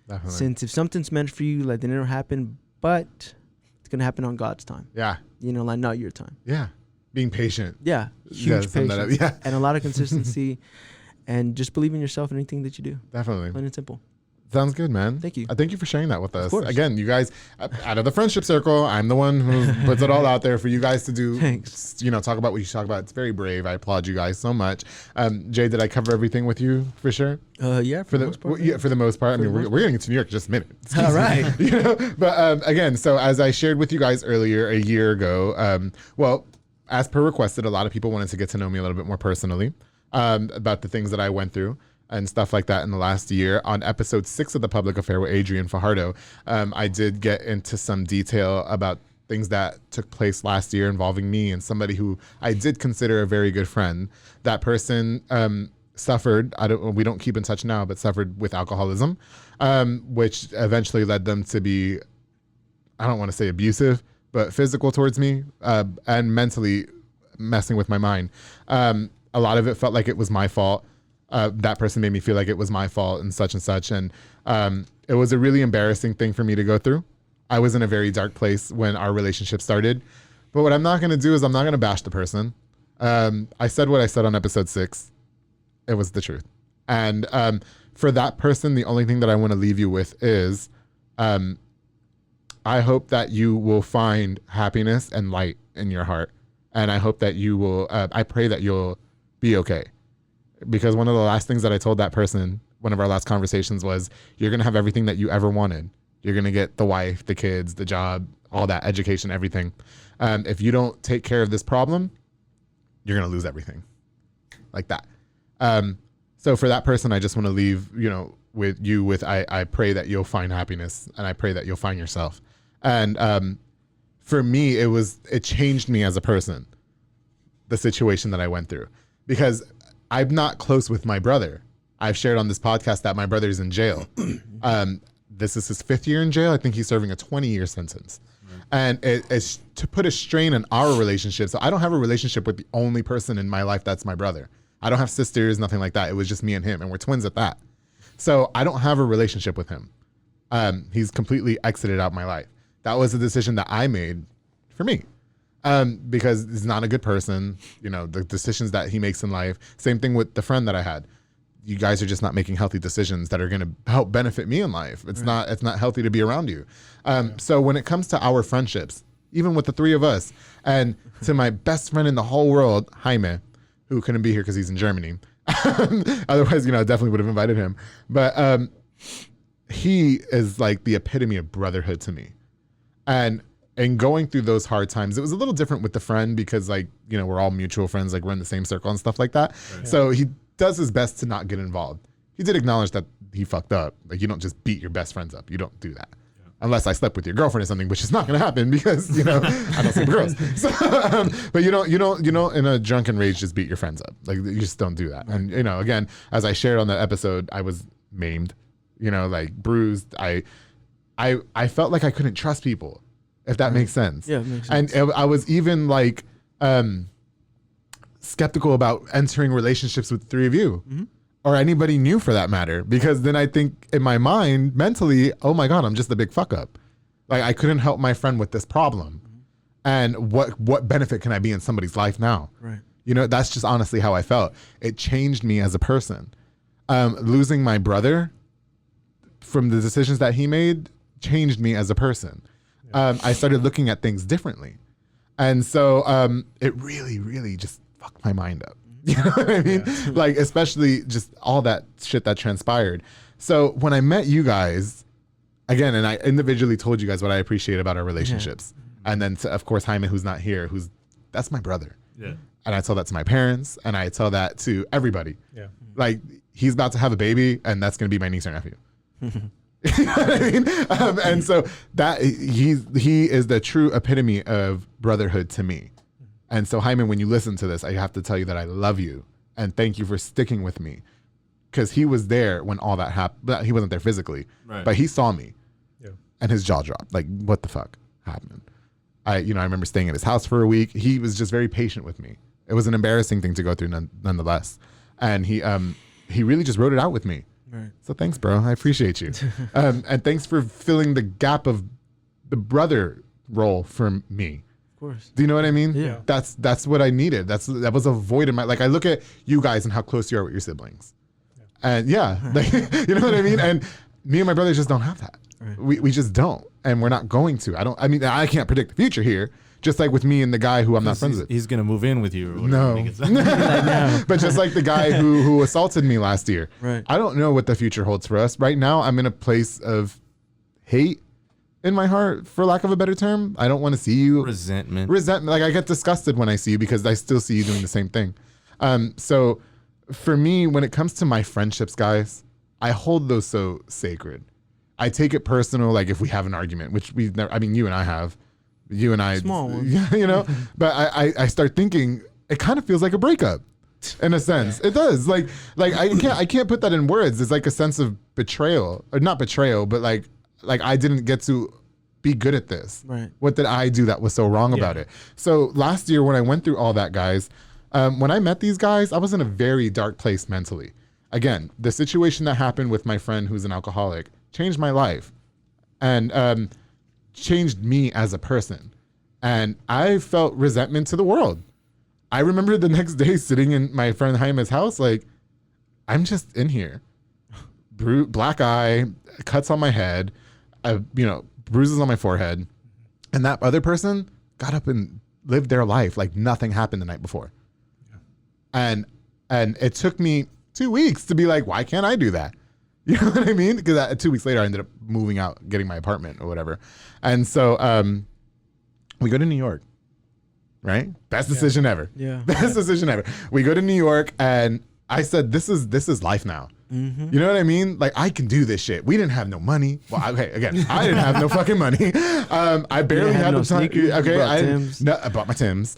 [SPEAKER 3] Definitely.
[SPEAKER 4] Since if something's meant for you, then it'll happen, but it's gonna happen on God's time.
[SPEAKER 3] Yeah.
[SPEAKER 4] You know, not your time.
[SPEAKER 3] Yeah. Being patient.
[SPEAKER 4] Yeah. Huge patience.
[SPEAKER 3] Yeah.
[SPEAKER 4] And a lot of consistency and just believe in yourself and anything that you do.
[SPEAKER 3] Definitely.
[SPEAKER 4] Plain and simple.
[SPEAKER 3] Sounds good, man.
[SPEAKER 4] Thank you.
[SPEAKER 3] Thank you for sharing that with us.
[SPEAKER 4] Of course.
[SPEAKER 3] Again, you guys, out of the friendship circle, I'm the one who puts it all out there for you guys to do.
[SPEAKER 4] Thanks.
[SPEAKER 3] You know, talk about what you talk about. It's very brave. I applaud you guys so much. Jay, did I cover everything with you for sure?
[SPEAKER 4] Yeah, for the most part.
[SPEAKER 3] Yeah, for the most part. I mean, we're going to New York in just a minute.
[SPEAKER 4] All right.
[SPEAKER 3] You know, but again, so as I shared with you guys earlier, a year ago, well, as per requested, a lot of people wanted to get to know me a little bit more personally about the things that I went through and stuff like that in the last year. On episode 6 of The Public Affair with Adrian Fajardo, I did get into some detail about things that took place last year involving me and somebody who I did consider a very good friend. That person suffered, we don't keep in touch now, but suffered with alcoholism, which eventually led them to be, I don't want to say abusive, but physical towards me and mentally messing with my mind. A lot of it felt like it was my fault. That person made me feel like it was my fault and such. And it was a really embarrassing thing for me to go through. I was in a very dark place when our relationship started. But what I'm not going to do is I'm not going to bash the person. I said what I said on episode 6. It was the truth. And for that person, the only thing that I want to leave you with is I hope that you will find happiness and light in your heart. And I hope that you will, I pray that you'll be okay. Because one of the last things that I told that person, one of our last conversations was, you're going to have everything that you ever wanted. You're going to get the wife, the kids, the job, all that, education, everything. If you don't take care of this problem, you're going to lose everything. Like that. So for that person, I just want to leave, with I pray that you'll find happiness, and I pray that you'll find yourself. And for me, it changed me as a person, the situation that I went through, because I'm not close with my brother. I've shared on this podcast that my brother's in jail. This is his 5th year in jail. I think he's serving a 20-year sentence. And it's to put a strain on our relationship. So I don't have a relationship with the only person in my life that's my brother. I don't have sisters, nothing like that. It was just me and him, and we're twins at that. So I don't have a relationship with him. He's completely exited out my life. That was a decision that I made for me, because he's not a good person. The decisions that he makes in life. Same thing with the friend that I had. You guys are just not making healthy decisions that are going to help benefit me in life. It's not healthy to be around you. So when it comes to our friendships, even with the 3 of us, and to my best friend in the whole world, Jaime, who couldn't be here because he's in Germany. Otherwise, definitely would have invited him. But he is like the epitome of brotherhood to me. And going through those hard times, it was a little different with the friend because we're all mutual friends, like we're in the same circle and stuff like that. Right. So he does his best to not get involved. He did acknowledge that he fucked up. Like, you don't just beat your best friends up. You don't do that. Yeah. Unless I slept with your girlfriend or something, which is not going to happen because, I don't sleep with girls. So, but you don't in a drunken rage just beat your friends up. Like, you just don't do that. And, again, as I shared on that episode, I was maimed, like bruised. I felt like I couldn't trust people, if that makes sense. Yeah, it makes sense. And I was even like, skeptical about entering relationships with the 3 of you, or anybody new for that matter, because then I think in my mind mentally, oh my God, I'm just a big fuck up. Like, I couldn't help my friend with this problem. And what benefit can I be in somebody's life now? Right. That's just honestly how I felt. It changed me as a person. Losing my brother from the decisions that he made changed me as a person. Yeah. I started looking at things differently. And so it really, really just fucked my mind up. You know what I mean? Yeah. Like, especially just all that shit that transpired. So when I met you guys, again, and I individually told you guys what I appreciate about our relationships. Yeah. And then, of course, Jaime, who's not here, that's my brother. Yeah. And I tell that to my parents, and I tell that to everybody. Yeah. Like, he's about to have a baby, and that's going to be my niece or nephew. You know what I mean? And so that he is the true epitome of brotherhood to me. And so, Jaime, when you listen to this, I have to tell you that I love you and thank you for sticking with me, because he was there when all that happened. He wasn't there physically, right, but he saw me, and his jaw dropped. Like, what the fuck happened? I remember staying at his house for a week. He was just very patient with me. It was an embarrassing thing to go through, nonetheless, and he really just wrote it out with me. Right. So thanks, bro. I appreciate you. And thanks for filling the gap of the brother role for me. Of course. Do you know what I mean? Yeah. That's what I needed. That was a void in my, like, I look at you guys and how close you are with your siblings. Yeah. And like, you know what I mean? And me and my brother just don't have that. Right. We just don't. And we're not going to. I can't predict the future here. Just like with me and the guy who I'm not friends with.
[SPEAKER 6] He's going to move in with you. Or
[SPEAKER 3] no. But just like the guy who assaulted me last year. Right. I don't know what the future holds for us. Right now, I'm in a place of hate in my heart, for lack of a better term. I don't want to see you.
[SPEAKER 6] Resentment.
[SPEAKER 3] Like, I get disgusted when I see you because I still see you doing the same thing. So for me, when it comes to my friendships, guys, I hold those so sacred. I take it personal, like if we have an argument, which we've never, you and I have. You and I, small one. But I start thinking it kind of feels like a breakup, in a sense. It does. Like I can't put that in words. It's like a sense of betrayal, or not betrayal, but like I didn't get to be good at this. Right. What did I do that was so wrong about it? So last year when I went through all that, guys, when I met these guys, I was in a very dark place mentally. Again, the situation that happened with my friend who's an alcoholic changed my life, and changed me as a person. And I felt resentment to the world. I remember the next day sitting in my friend Jaime's house, like, I'm just in here. Black eye, cuts on my head, bruises on my forehead. And that other person got up and lived their life like nothing happened the night before. Yeah. And it took me 2 weeks to be like, why can't I do that? You know what I mean? Because 2 weeks later, I ended up moving out, getting my apartment or whatever. And so we go to New York, right? Best decision ever.
[SPEAKER 4] Yeah.
[SPEAKER 3] Best decision ever. We go to New York, and I said, this is life now. Mm-hmm. You know what I mean? Like, I can do this shit. We didn't have no money. Well, okay, again, I didn't have no fucking money. I barely had no time. Okay, I bought my Timbs.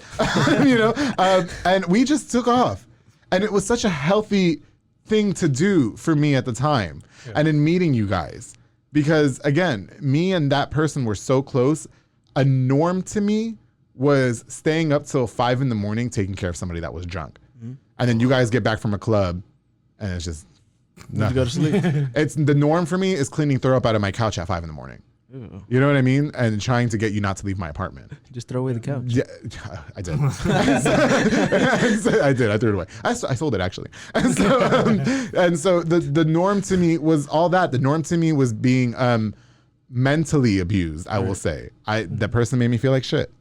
[SPEAKER 3] And we just took off. And it was such a healthy thing to do for me at the time. Yeah. And in meeting you guys, because again, me and that person were so close. A norm to me was staying up till 5 a.m. taking care of somebody that was drunk. Mm-hmm. And then you guys get back from a club and it's just nothing.
[SPEAKER 4] You go to sleep.
[SPEAKER 3] It's the norm for me is cleaning throw up out of my couch at 5 a.m. Ew. You know what I mean? And trying to get you not to leave my apartment.
[SPEAKER 4] Just throw away the couch.
[SPEAKER 3] Yeah, I did. I did. I threw it away. I sold it actually. And so the norm to me was all that. The norm to me was being mentally abused. I will say. The person made me feel like shit.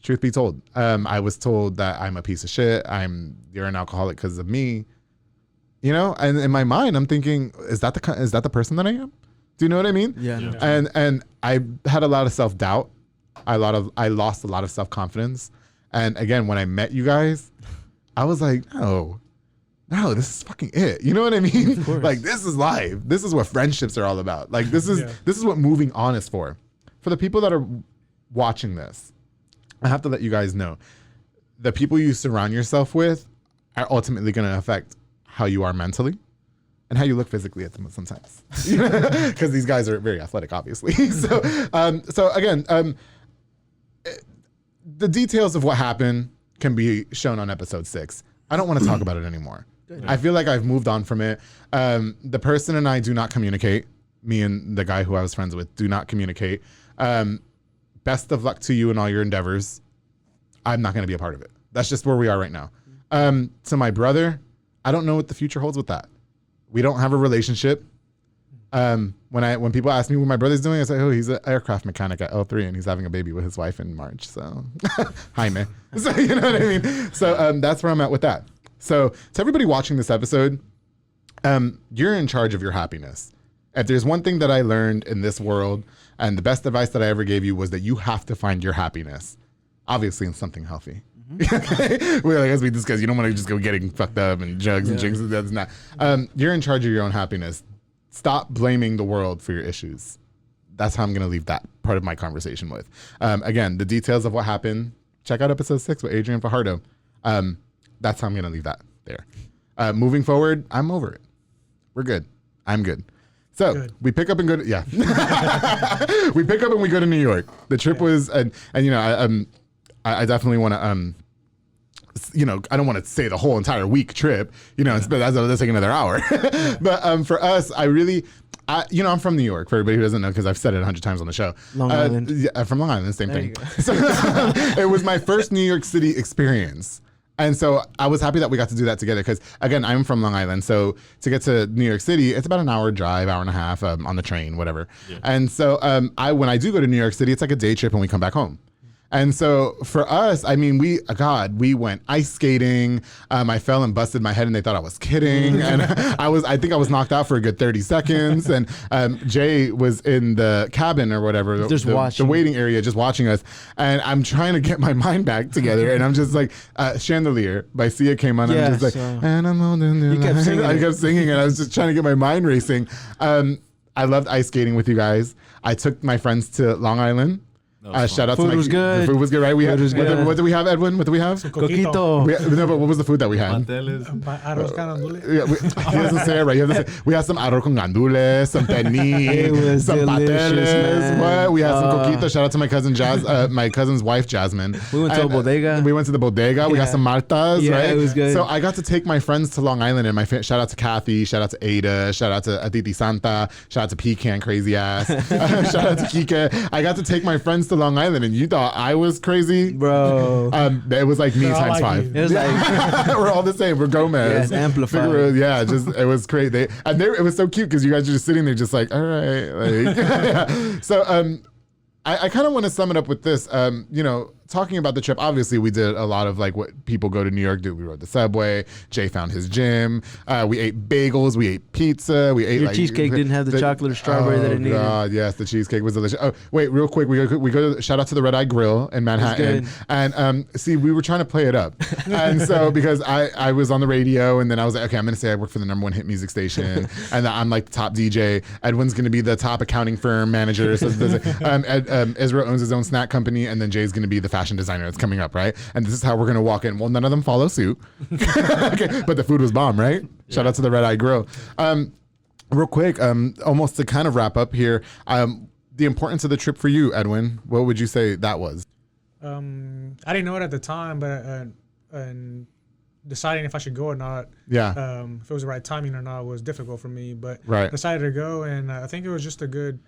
[SPEAKER 3] Truth be told, I was told that I'm a piece of shit. You're an alcoholic because of me. You know, and in my mind, I'm thinking, is that the person that I am? Do you know what I mean?
[SPEAKER 4] Yeah. No.
[SPEAKER 3] And I had a lot of self-doubt. I lost a lot of self-confidence. And again, when I met you guys, I was like, no, this is fucking it. You know what I mean? Like, this is life. This is what friendships are all about. Like, this is what moving on is for. For the people that are watching this, I have to let you guys know, the people you surround yourself with are ultimately going to affect how you are mentally. And how you look physically at them sometimes, because these guys are very athletic, obviously. So again, the details of what happened can be shown on episode 6. I don't want to talk about it anymore. I feel like I've moved on from it. The person and I do not communicate. Me and the guy who I was friends with do not communicate. Best of luck to you in all your endeavors. I'm not going to be a part of it. That's just where we are right now. To my brother, I don't know what the future holds with that. We don't have a relationship. When people ask me what my brother's doing, I say, oh, he's an aircraft mechanic at L3 and he's having a baby with his wife in March. So, Jaime. So, you know what I mean? So that's where I'm at with that. So to everybody watching this episode, you're in charge of your happiness. If there's one thing that I learned in this world, and the best advice that I ever gave you was that you have to find your happiness, obviously in something healthy. Well, as we discussed, you don't want to just go getting fucked up and drugs and drinks. That's not. You're in charge of your own happiness. Stop blaming the world for your issues. That's how I'm going to leave that part of my conversation with. Again, the details of what happened. Check out episode 6 with Adrian Fajardo. That's how I'm going to leave that there. Moving forward, I'm over it. We're good. I'm good. So we pick up and go to we pick up and we go to New York. The trip was and I definitely want to I don't want to say the whole entire week trip, that's take another hour. But for us, I'm from New York, for everybody who doesn't know, because I've said it 100 times on the show.
[SPEAKER 4] Long Island.
[SPEAKER 3] Yeah, from Long Island, same thing. So, it was my first New York City experience. And so I was happy that we got to do that together because, again, I'm from Long Island. So to get to New York City, it's about an hour drive, hour and a half on the train, whatever. Yeah. And so when I do go to New York City, it's like a day trip and we come back home. And so for us, we went ice skating. I fell and busted my head and they thought I was kidding. And I think I was knocked out for a good 30 seconds. And Jay was in the cabin or whatever, the waiting area, just watching us. And I'm trying to get my mind back together. And I'm just like, Chandelier by Sia came on. And I'm just like, and I'm holding you. I kept singing and I was just trying to get my mind racing. I loved ice skating with you guys. I took my friends to Long Island. Shout out
[SPEAKER 4] food
[SPEAKER 3] to
[SPEAKER 4] was good.
[SPEAKER 3] The food was good, right? What do we have, Edwin? What do we have?
[SPEAKER 4] Coquito.
[SPEAKER 3] But what was the food that we had?
[SPEAKER 5] Arroz con gandules.
[SPEAKER 3] He doesn't say it right. We had some arroz con gandules, some pernil, some pateles. What? We had some coquito. Shout out to my cousin my cousin's wife Jasmine.
[SPEAKER 4] We went to a bodega.
[SPEAKER 3] We went to the bodega. We got some martas, right?
[SPEAKER 4] It was good.
[SPEAKER 3] So I got to take my friends to Long Island, and shout out to Kathy, shout out to Ada, shout out to Aditi Santa, shout out to Pecan Crazy Ass, shout out to Kika. I got to take my friends to to Long Island and you thought I was crazy,
[SPEAKER 4] bro.
[SPEAKER 3] It was like me times 5.
[SPEAKER 4] It was like
[SPEAKER 3] we're all the same. We're Gomez.
[SPEAKER 4] Yeah, amplified.
[SPEAKER 3] Yeah, just it was great. It was so cute because you guys are just sitting there, just like, all right. Like, yeah. So I kind of want to sum it up with this. Talking about the trip, obviously we did a lot of like what people go to New York do. We rode the subway. Jay found his gym. We ate bagels. We ate pizza. We ate
[SPEAKER 4] your cheesecake didn't have the chocolate or strawberry that it needed. Oh God,
[SPEAKER 3] yes, the cheesecake was delicious. Oh wait, real quick, we go shout out to the Red Eye Grill in Manhattan. And see, we were trying to play it up, and so because I was on the radio, and then I was like, okay, I'm gonna say I work for the #1 hit music station, and I'm like the top DJ. Edwin's gonna be the top accounting firm manager. So Israel owns his own snack company, and then Jay's gonna be the fashion designer that's coming up, right? And this is how we're gonna walk in. Well, none of them follow suit. Okay, but the food was bomb, right? Yeah. Shout out to the Red Eye Grill. Real quick, almost to kind of wrap up here, the importance of the trip for you, Edwin, what would you say that was?
[SPEAKER 5] I didn't know it at the time, but and deciding if I should go or not, if it was the right timing or not was difficult for me, but decided to go, and I think it was just a good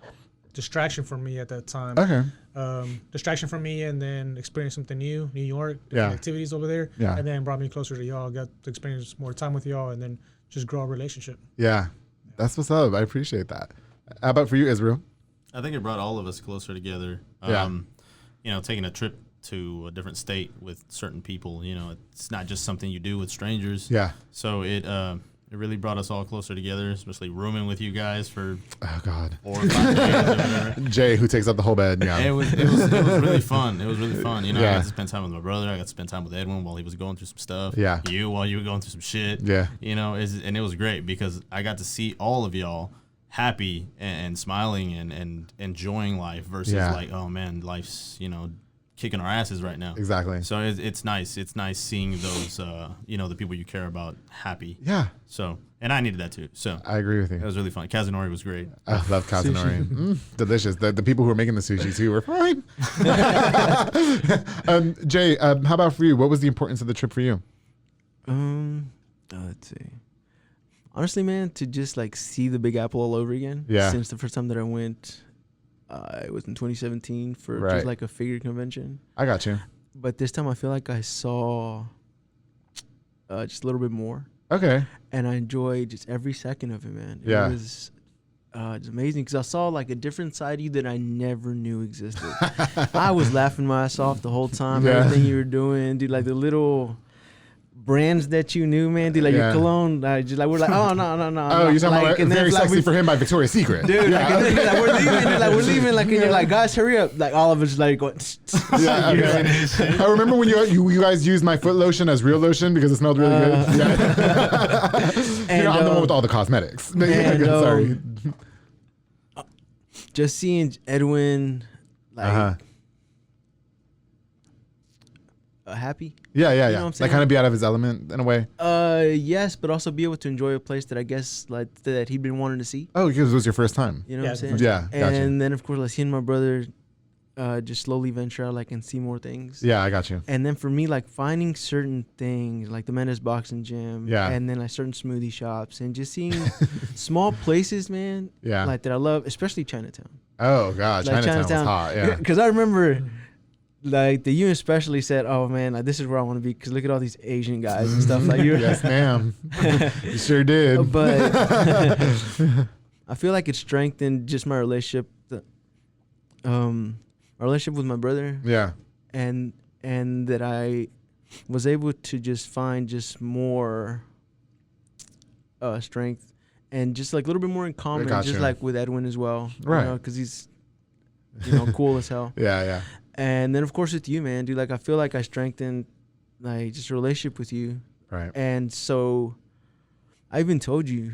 [SPEAKER 5] distraction for me at that time.
[SPEAKER 3] Okay.
[SPEAKER 5] Distraction for me, and then experience something new, New York, activities over there, and then brought me closer to y'all. Got to experience more time with y'all, and then just grow a relationship.
[SPEAKER 3] Yeah, that's what's up. I appreciate that. How about for you, Israel?
[SPEAKER 6] I think it brought all of us closer together. Taking a trip to a different state with certain people, it's not just something you do with strangers.
[SPEAKER 3] Yeah.
[SPEAKER 6] So it really brought us all closer together, especially rooming with you guys for 4 or 5 days or whatever.
[SPEAKER 3] Jay, who takes up the whole bed. Yeah.
[SPEAKER 6] It was really fun. It was really fun. I got to spend time with my brother. I got to spend time with Edwin while he was going through some stuff.
[SPEAKER 3] Yeah.
[SPEAKER 6] You while you were going through some shit.
[SPEAKER 3] Yeah.
[SPEAKER 6] And it was great because I got to see all of y'all happy and smiling and enjoying life versus like, oh man, life's, kicking our asses right now.
[SPEAKER 3] Exactly.
[SPEAKER 6] So it's nice. It's nice seeing those, the people you care about happy.
[SPEAKER 3] Yeah.
[SPEAKER 6] So, and I needed that too. So I
[SPEAKER 3] agree with you.
[SPEAKER 6] It was really fun. Kazunori was great.
[SPEAKER 3] I love Kazunori. Delicious. The people who were making the sushi too were fine. Jay, how about for you? What was the importance of the trip for you?
[SPEAKER 4] Let's see. Honestly, man, to just like see the Big Apple all over again.
[SPEAKER 3] Yeah.
[SPEAKER 4] Since the first time that I went, it was in 2017 for just like a figure convention.
[SPEAKER 3] I got you.
[SPEAKER 4] But this time I feel like I saw just a little bit more.
[SPEAKER 3] Okay.
[SPEAKER 4] And I enjoyed just every second of it, man. It was it's amazing because I saw like a different side of you that I never knew existed. I was laughing my ass off the whole time, everything you were doing, dude, like the little brands that you knew, man, dude, like your cologne, just like we're like, oh no.
[SPEAKER 3] Oh, you're talking about Very Sexy for Him by Victoria's Secret,
[SPEAKER 4] dude. We're leaving, like, and you're like, guys, hurry up, like all of us like going.
[SPEAKER 3] I remember when you guys used my foot lotion as real lotion because it smelled really good. And I'm the one with all the cosmetics. Sorry.
[SPEAKER 4] Just seeing Edwin, like. Happy.
[SPEAKER 3] Yeah. You know what I'm saying? Like kind of be out of his element in a way.
[SPEAKER 4] Yes, but also be able to enjoy a place that I guess like that he'd been wanting to see.
[SPEAKER 3] Oh, because it was your first time.
[SPEAKER 4] You know what I'm saying?
[SPEAKER 3] Yeah.
[SPEAKER 4] And then of course, like seeing my brother just slowly venture out, like, and see more things.
[SPEAKER 3] Yeah, I got you.
[SPEAKER 4] And then for me, like finding certain things, like the Mendes Boxing Gym.
[SPEAKER 3] Yeah.
[SPEAKER 4] And then like certain smoothie shops, and just seeing small places, man.
[SPEAKER 3] Yeah.
[SPEAKER 4] Like that I love, especially Chinatown.
[SPEAKER 3] Oh God, like Chinatown was hot. Yeah.
[SPEAKER 4] Because I remember. Like the you especially said, "Oh man, like this is where I want to be." Because look at all these Asian guys and stuff. Like you,
[SPEAKER 3] yes, ma'am. You sure did.
[SPEAKER 4] But I feel like it strengthened just my relationship, my relationship with my brother.
[SPEAKER 3] Yeah.
[SPEAKER 4] And that I was able to just find just more strength and just like a little bit more in common, just like with Edwin as well.
[SPEAKER 3] Right.
[SPEAKER 4] Because he's cool as hell.
[SPEAKER 3] Yeah.
[SPEAKER 4] And then, of course, with you, man, dude, like, I feel like I strengthened, like, just a relationship with you.
[SPEAKER 3] Right.
[SPEAKER 4] And so I even told you,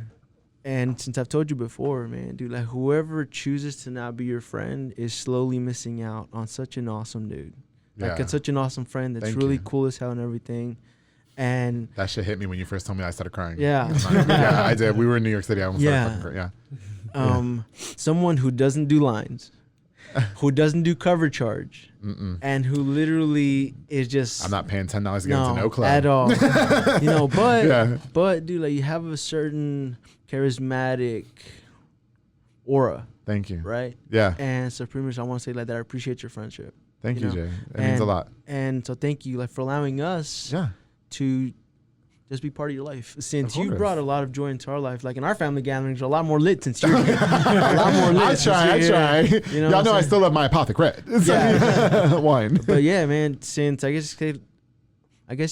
[SPEAKER 4] and since I've told you before, man, dude, like, whoever chooses to not be your friend is slowly missing out on such an awesome dude. Like, it's such an awesome friend that's really cool as hell and everything. And
[SPEAKER 3] that shit hit me when you first told me. I started crying.
[SPEAKER 4] Yeah.
[SPEAKER 3] Yeah, I did. We were in New York City. I almost started fucking crying.
[SPEAKER 4] Someone who doesn't do lines. Who doesn't do cover charge, and who literally is just.
[SPEAKER 3] I'm not paying $10 to get into no club
[SPEAKER 4] at all. but dude, like you have a certain charismatic aura.
[SPEAKER 3] Thank you.
[SPEAKER 4] Right?
[SPEAKER 3] Yeah.
[SPEAKER 4] And so pretty much I want to say like that I appreciate your friendship.
[SPEAKER 3] Thank you, Jay. It means a lot.
[SPEAKER 4] And so thank you like for allowing us to just be part of your life. Since you brought a lot of joy into our life, like in our family gatherings, a lot more lit since you're here. A lot more lit.
[SPEAKER 3] I try. You know y'all know I still love my Apothic Red. Wine.
[SPEAKER 4] But yeah, man, since I guess you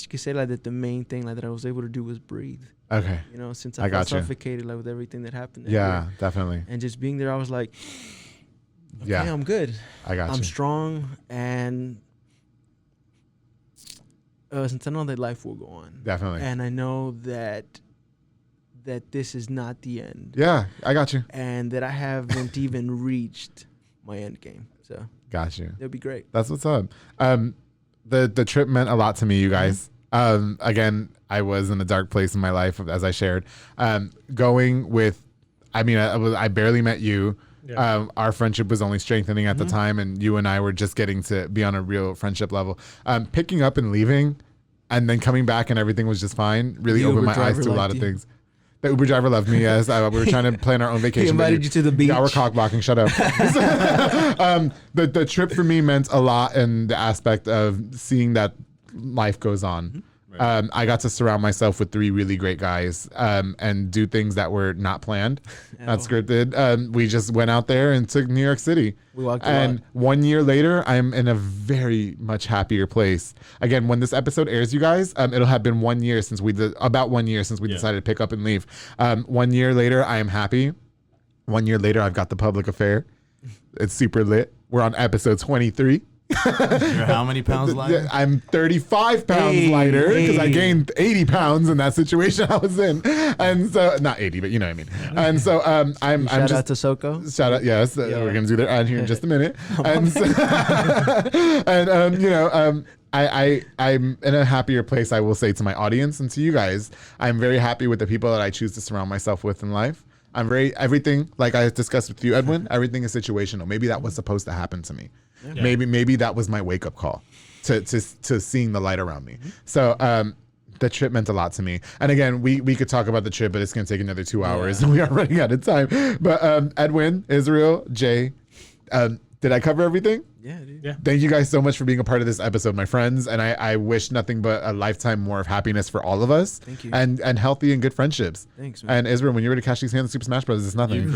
[SPEAKER 4] could say like that the main thing like that I was able to do was breathe.
[SPEAKER 3] Okay.
[SPEAKER 4] You know, since I felt suffocated like with everything that happened.
[SPEAKER 3] Yeah, definitely.
[SPEAKER 4] And just being there, I was like, okay, I'm good. I'm strong, and since I know that life will go on.
[SPEAKER 3] Definitely.
[SPEAKER 4] And I know that this is not the end.
[SPEAKER 3] Yeah, I got you.
[SPEAKER 4] And that I haven't even reached my end game. So
[SPEAKER 3] got you.
[SPEAKER 4] It'll be great.
[SPEAKER 3] That's what's up. The trip meant a lot to me, you guys. Again, I was in a dark place in my life, as I shared. Going with, I barely met you. Yeah. Our friendship was only strengthening at the time, and you and I were just getting to be on a real friendship level. Picking up and leaving, and then coming back, and everything was just fine. Really opened my eyes to a lot of things. The Uber driver loved me. Yes, we were trying to plan our own vacation.
[SPEAKER 4] He invited you to the beach.
[SPEAKER 3] Yeah, we're cock blocking. Shut up. The trip for me meant a lot in the aspect of seeing that life goes on. Right. I got to surround myself with 3 really great guys and do things that were not planned, not scripted. We just went out there and took New York City.
[SPEAKER 4] We walked
[SPEAKER 3] and 1 year later, I'm in a very much happier place. Again, when this episode airs, you guys, it'll have been 1 year since about 1 year since we decided to pick up and leave. 1 year later, I am happy. 1 year later, I've got the public affair. It's super lit. We're on episode 23.
[SPEAKER 6] You're how many pounds lighter?
[SPEAKER 3] I'm 35 pounds lighter because I gained 80 pounds in that situation I was in, and so not 80, but you know what I mean. Yeah. And so I'm
[SPEAKER 4] shout out to Soko.
[SPEAKER 3] Shout out, yes, we're gonna do that on here in just a minute. And so, and I'm in a happier place. I will say to my audience and to you guys, I'm very happy with the people that I choose to surround myself with in life. Everything, like I discussed with you, Edwin, everything is situational. Maybe that was supposed to happen to me. Yeah. Maybe that was my wake up call to seeing the light around me. So the trip meant a lot to me. And again, we could talk about the trip, but it's going to take another 2 hours and we are running out of time. But Edwin, Israel, Jay, did I cover everything?
[SPEAKER 4] Yeah, dude. Yeah.
[SPEAKER 3] Thank you guys so much for being a part of this episode, my friends. And I wish nothing but a lifetime more of happiness for all of us.
[SPEAKER 4] Thank you.
[SPEAKER 3] And healthy and good friendships.
[SPEAKER 4] Thanks, man.
[SPEAKER 3] And Israel, when you're ready to catch these hands in Super Smash Bros., it's nothing.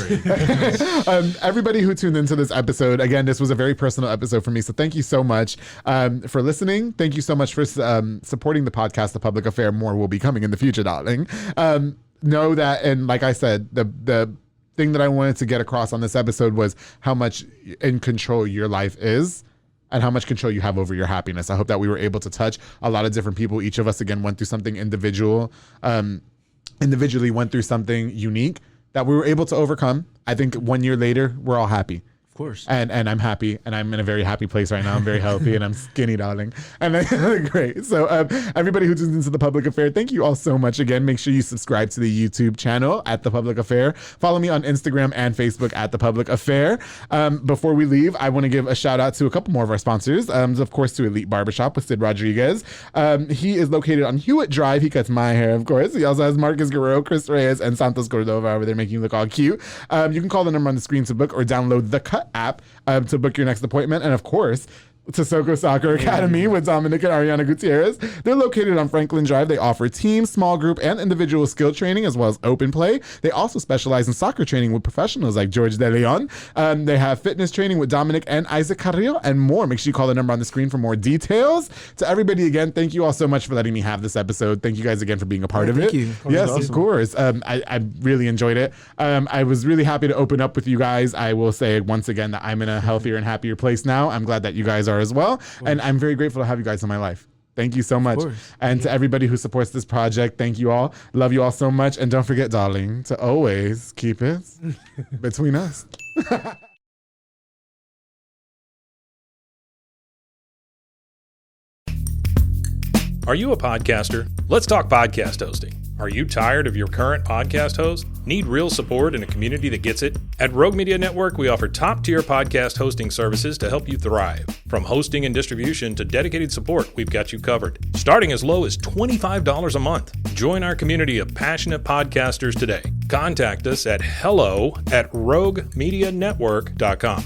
[SPEAKER 3] Everybody who tuned into this episode, again, this was a very personal episode for me. So thank you so much for listening. Thank you so much for supporting the podcast, The Public Affair. More will be coming in the future, darling. Know that, and like I said, the thing that I wanted to get across on this episode was how much in control your life is and how much control you have over your happiness. I hope that we were able to touch a lot of different people. Each of us, again, went through something individually went through something unique that we were able to overcome. I think 1 year later, we're all happy.
[SPEAKER 4] Of course.
[SPEAKER 3] And I'm happy, and I'm in a very happy place right now. I'm very healthy, and I'm skinny, darling. And great. So everybody who tunes into The Public Affair, thank you all so much. Again, make sure you subscribe to the YouTube channel at The Public Affair. Follow me on Instagram and Facebook at The Public Affair. Before we leave, I want to give a shout out to a couple more of our sponsors. Of course, to Elite Barbershop with Sid Rodriguez. He is located on Hewitt Drive. He cuts my hair, of course. He also has Marcus Guerrero, Chris Reyes, and Santos Cordova over there making you look all cute. You can call the number on the screen to book or download the Cut app to book your next appointment. And of course, to Soko Soccer Academy with Dominic and Ariana Gutierrez. They're located on Franklin Drive. They offer team, small group, and individual skill training as well as open play. They also specialize in soccer training with professionals like George De Leon. They have fitness training with Dominic and Isaac Carrillo and more. Make sure you call the number on the screen for more details. To everybody, again, thank you all so much for letting me have this episode. Thank you guys again for being a part of it.
[SPEAKER 4] Thank you.
[SPEAKER 3] Yes, awesome. Of course. I really enjoyed it. I was really happy to open up with you guys. I will say once again that I'm in a healthier and happier place now. I'm glad that you guys are as well. And I'm very grateful to have you guys in my life. Thank you so much. And to everybody who supports this project, thank you all. Love you all so much. And don't forget, darling, to always keep it between us.
[SPEAKER 2] Are you a podcaster? Let's talk podcast hosting. Are you tired of your current podcast host? Need real support in a community that gets it? At Rogue Media Network, we offer top-tier podcast hosting services to help you thrive. From hosting and distribution to dedicated support, we've got you covered. Starting as low as $25 a month. Join our community of passionate podcasters today. Contact us at hello@roguemedianetwork.com.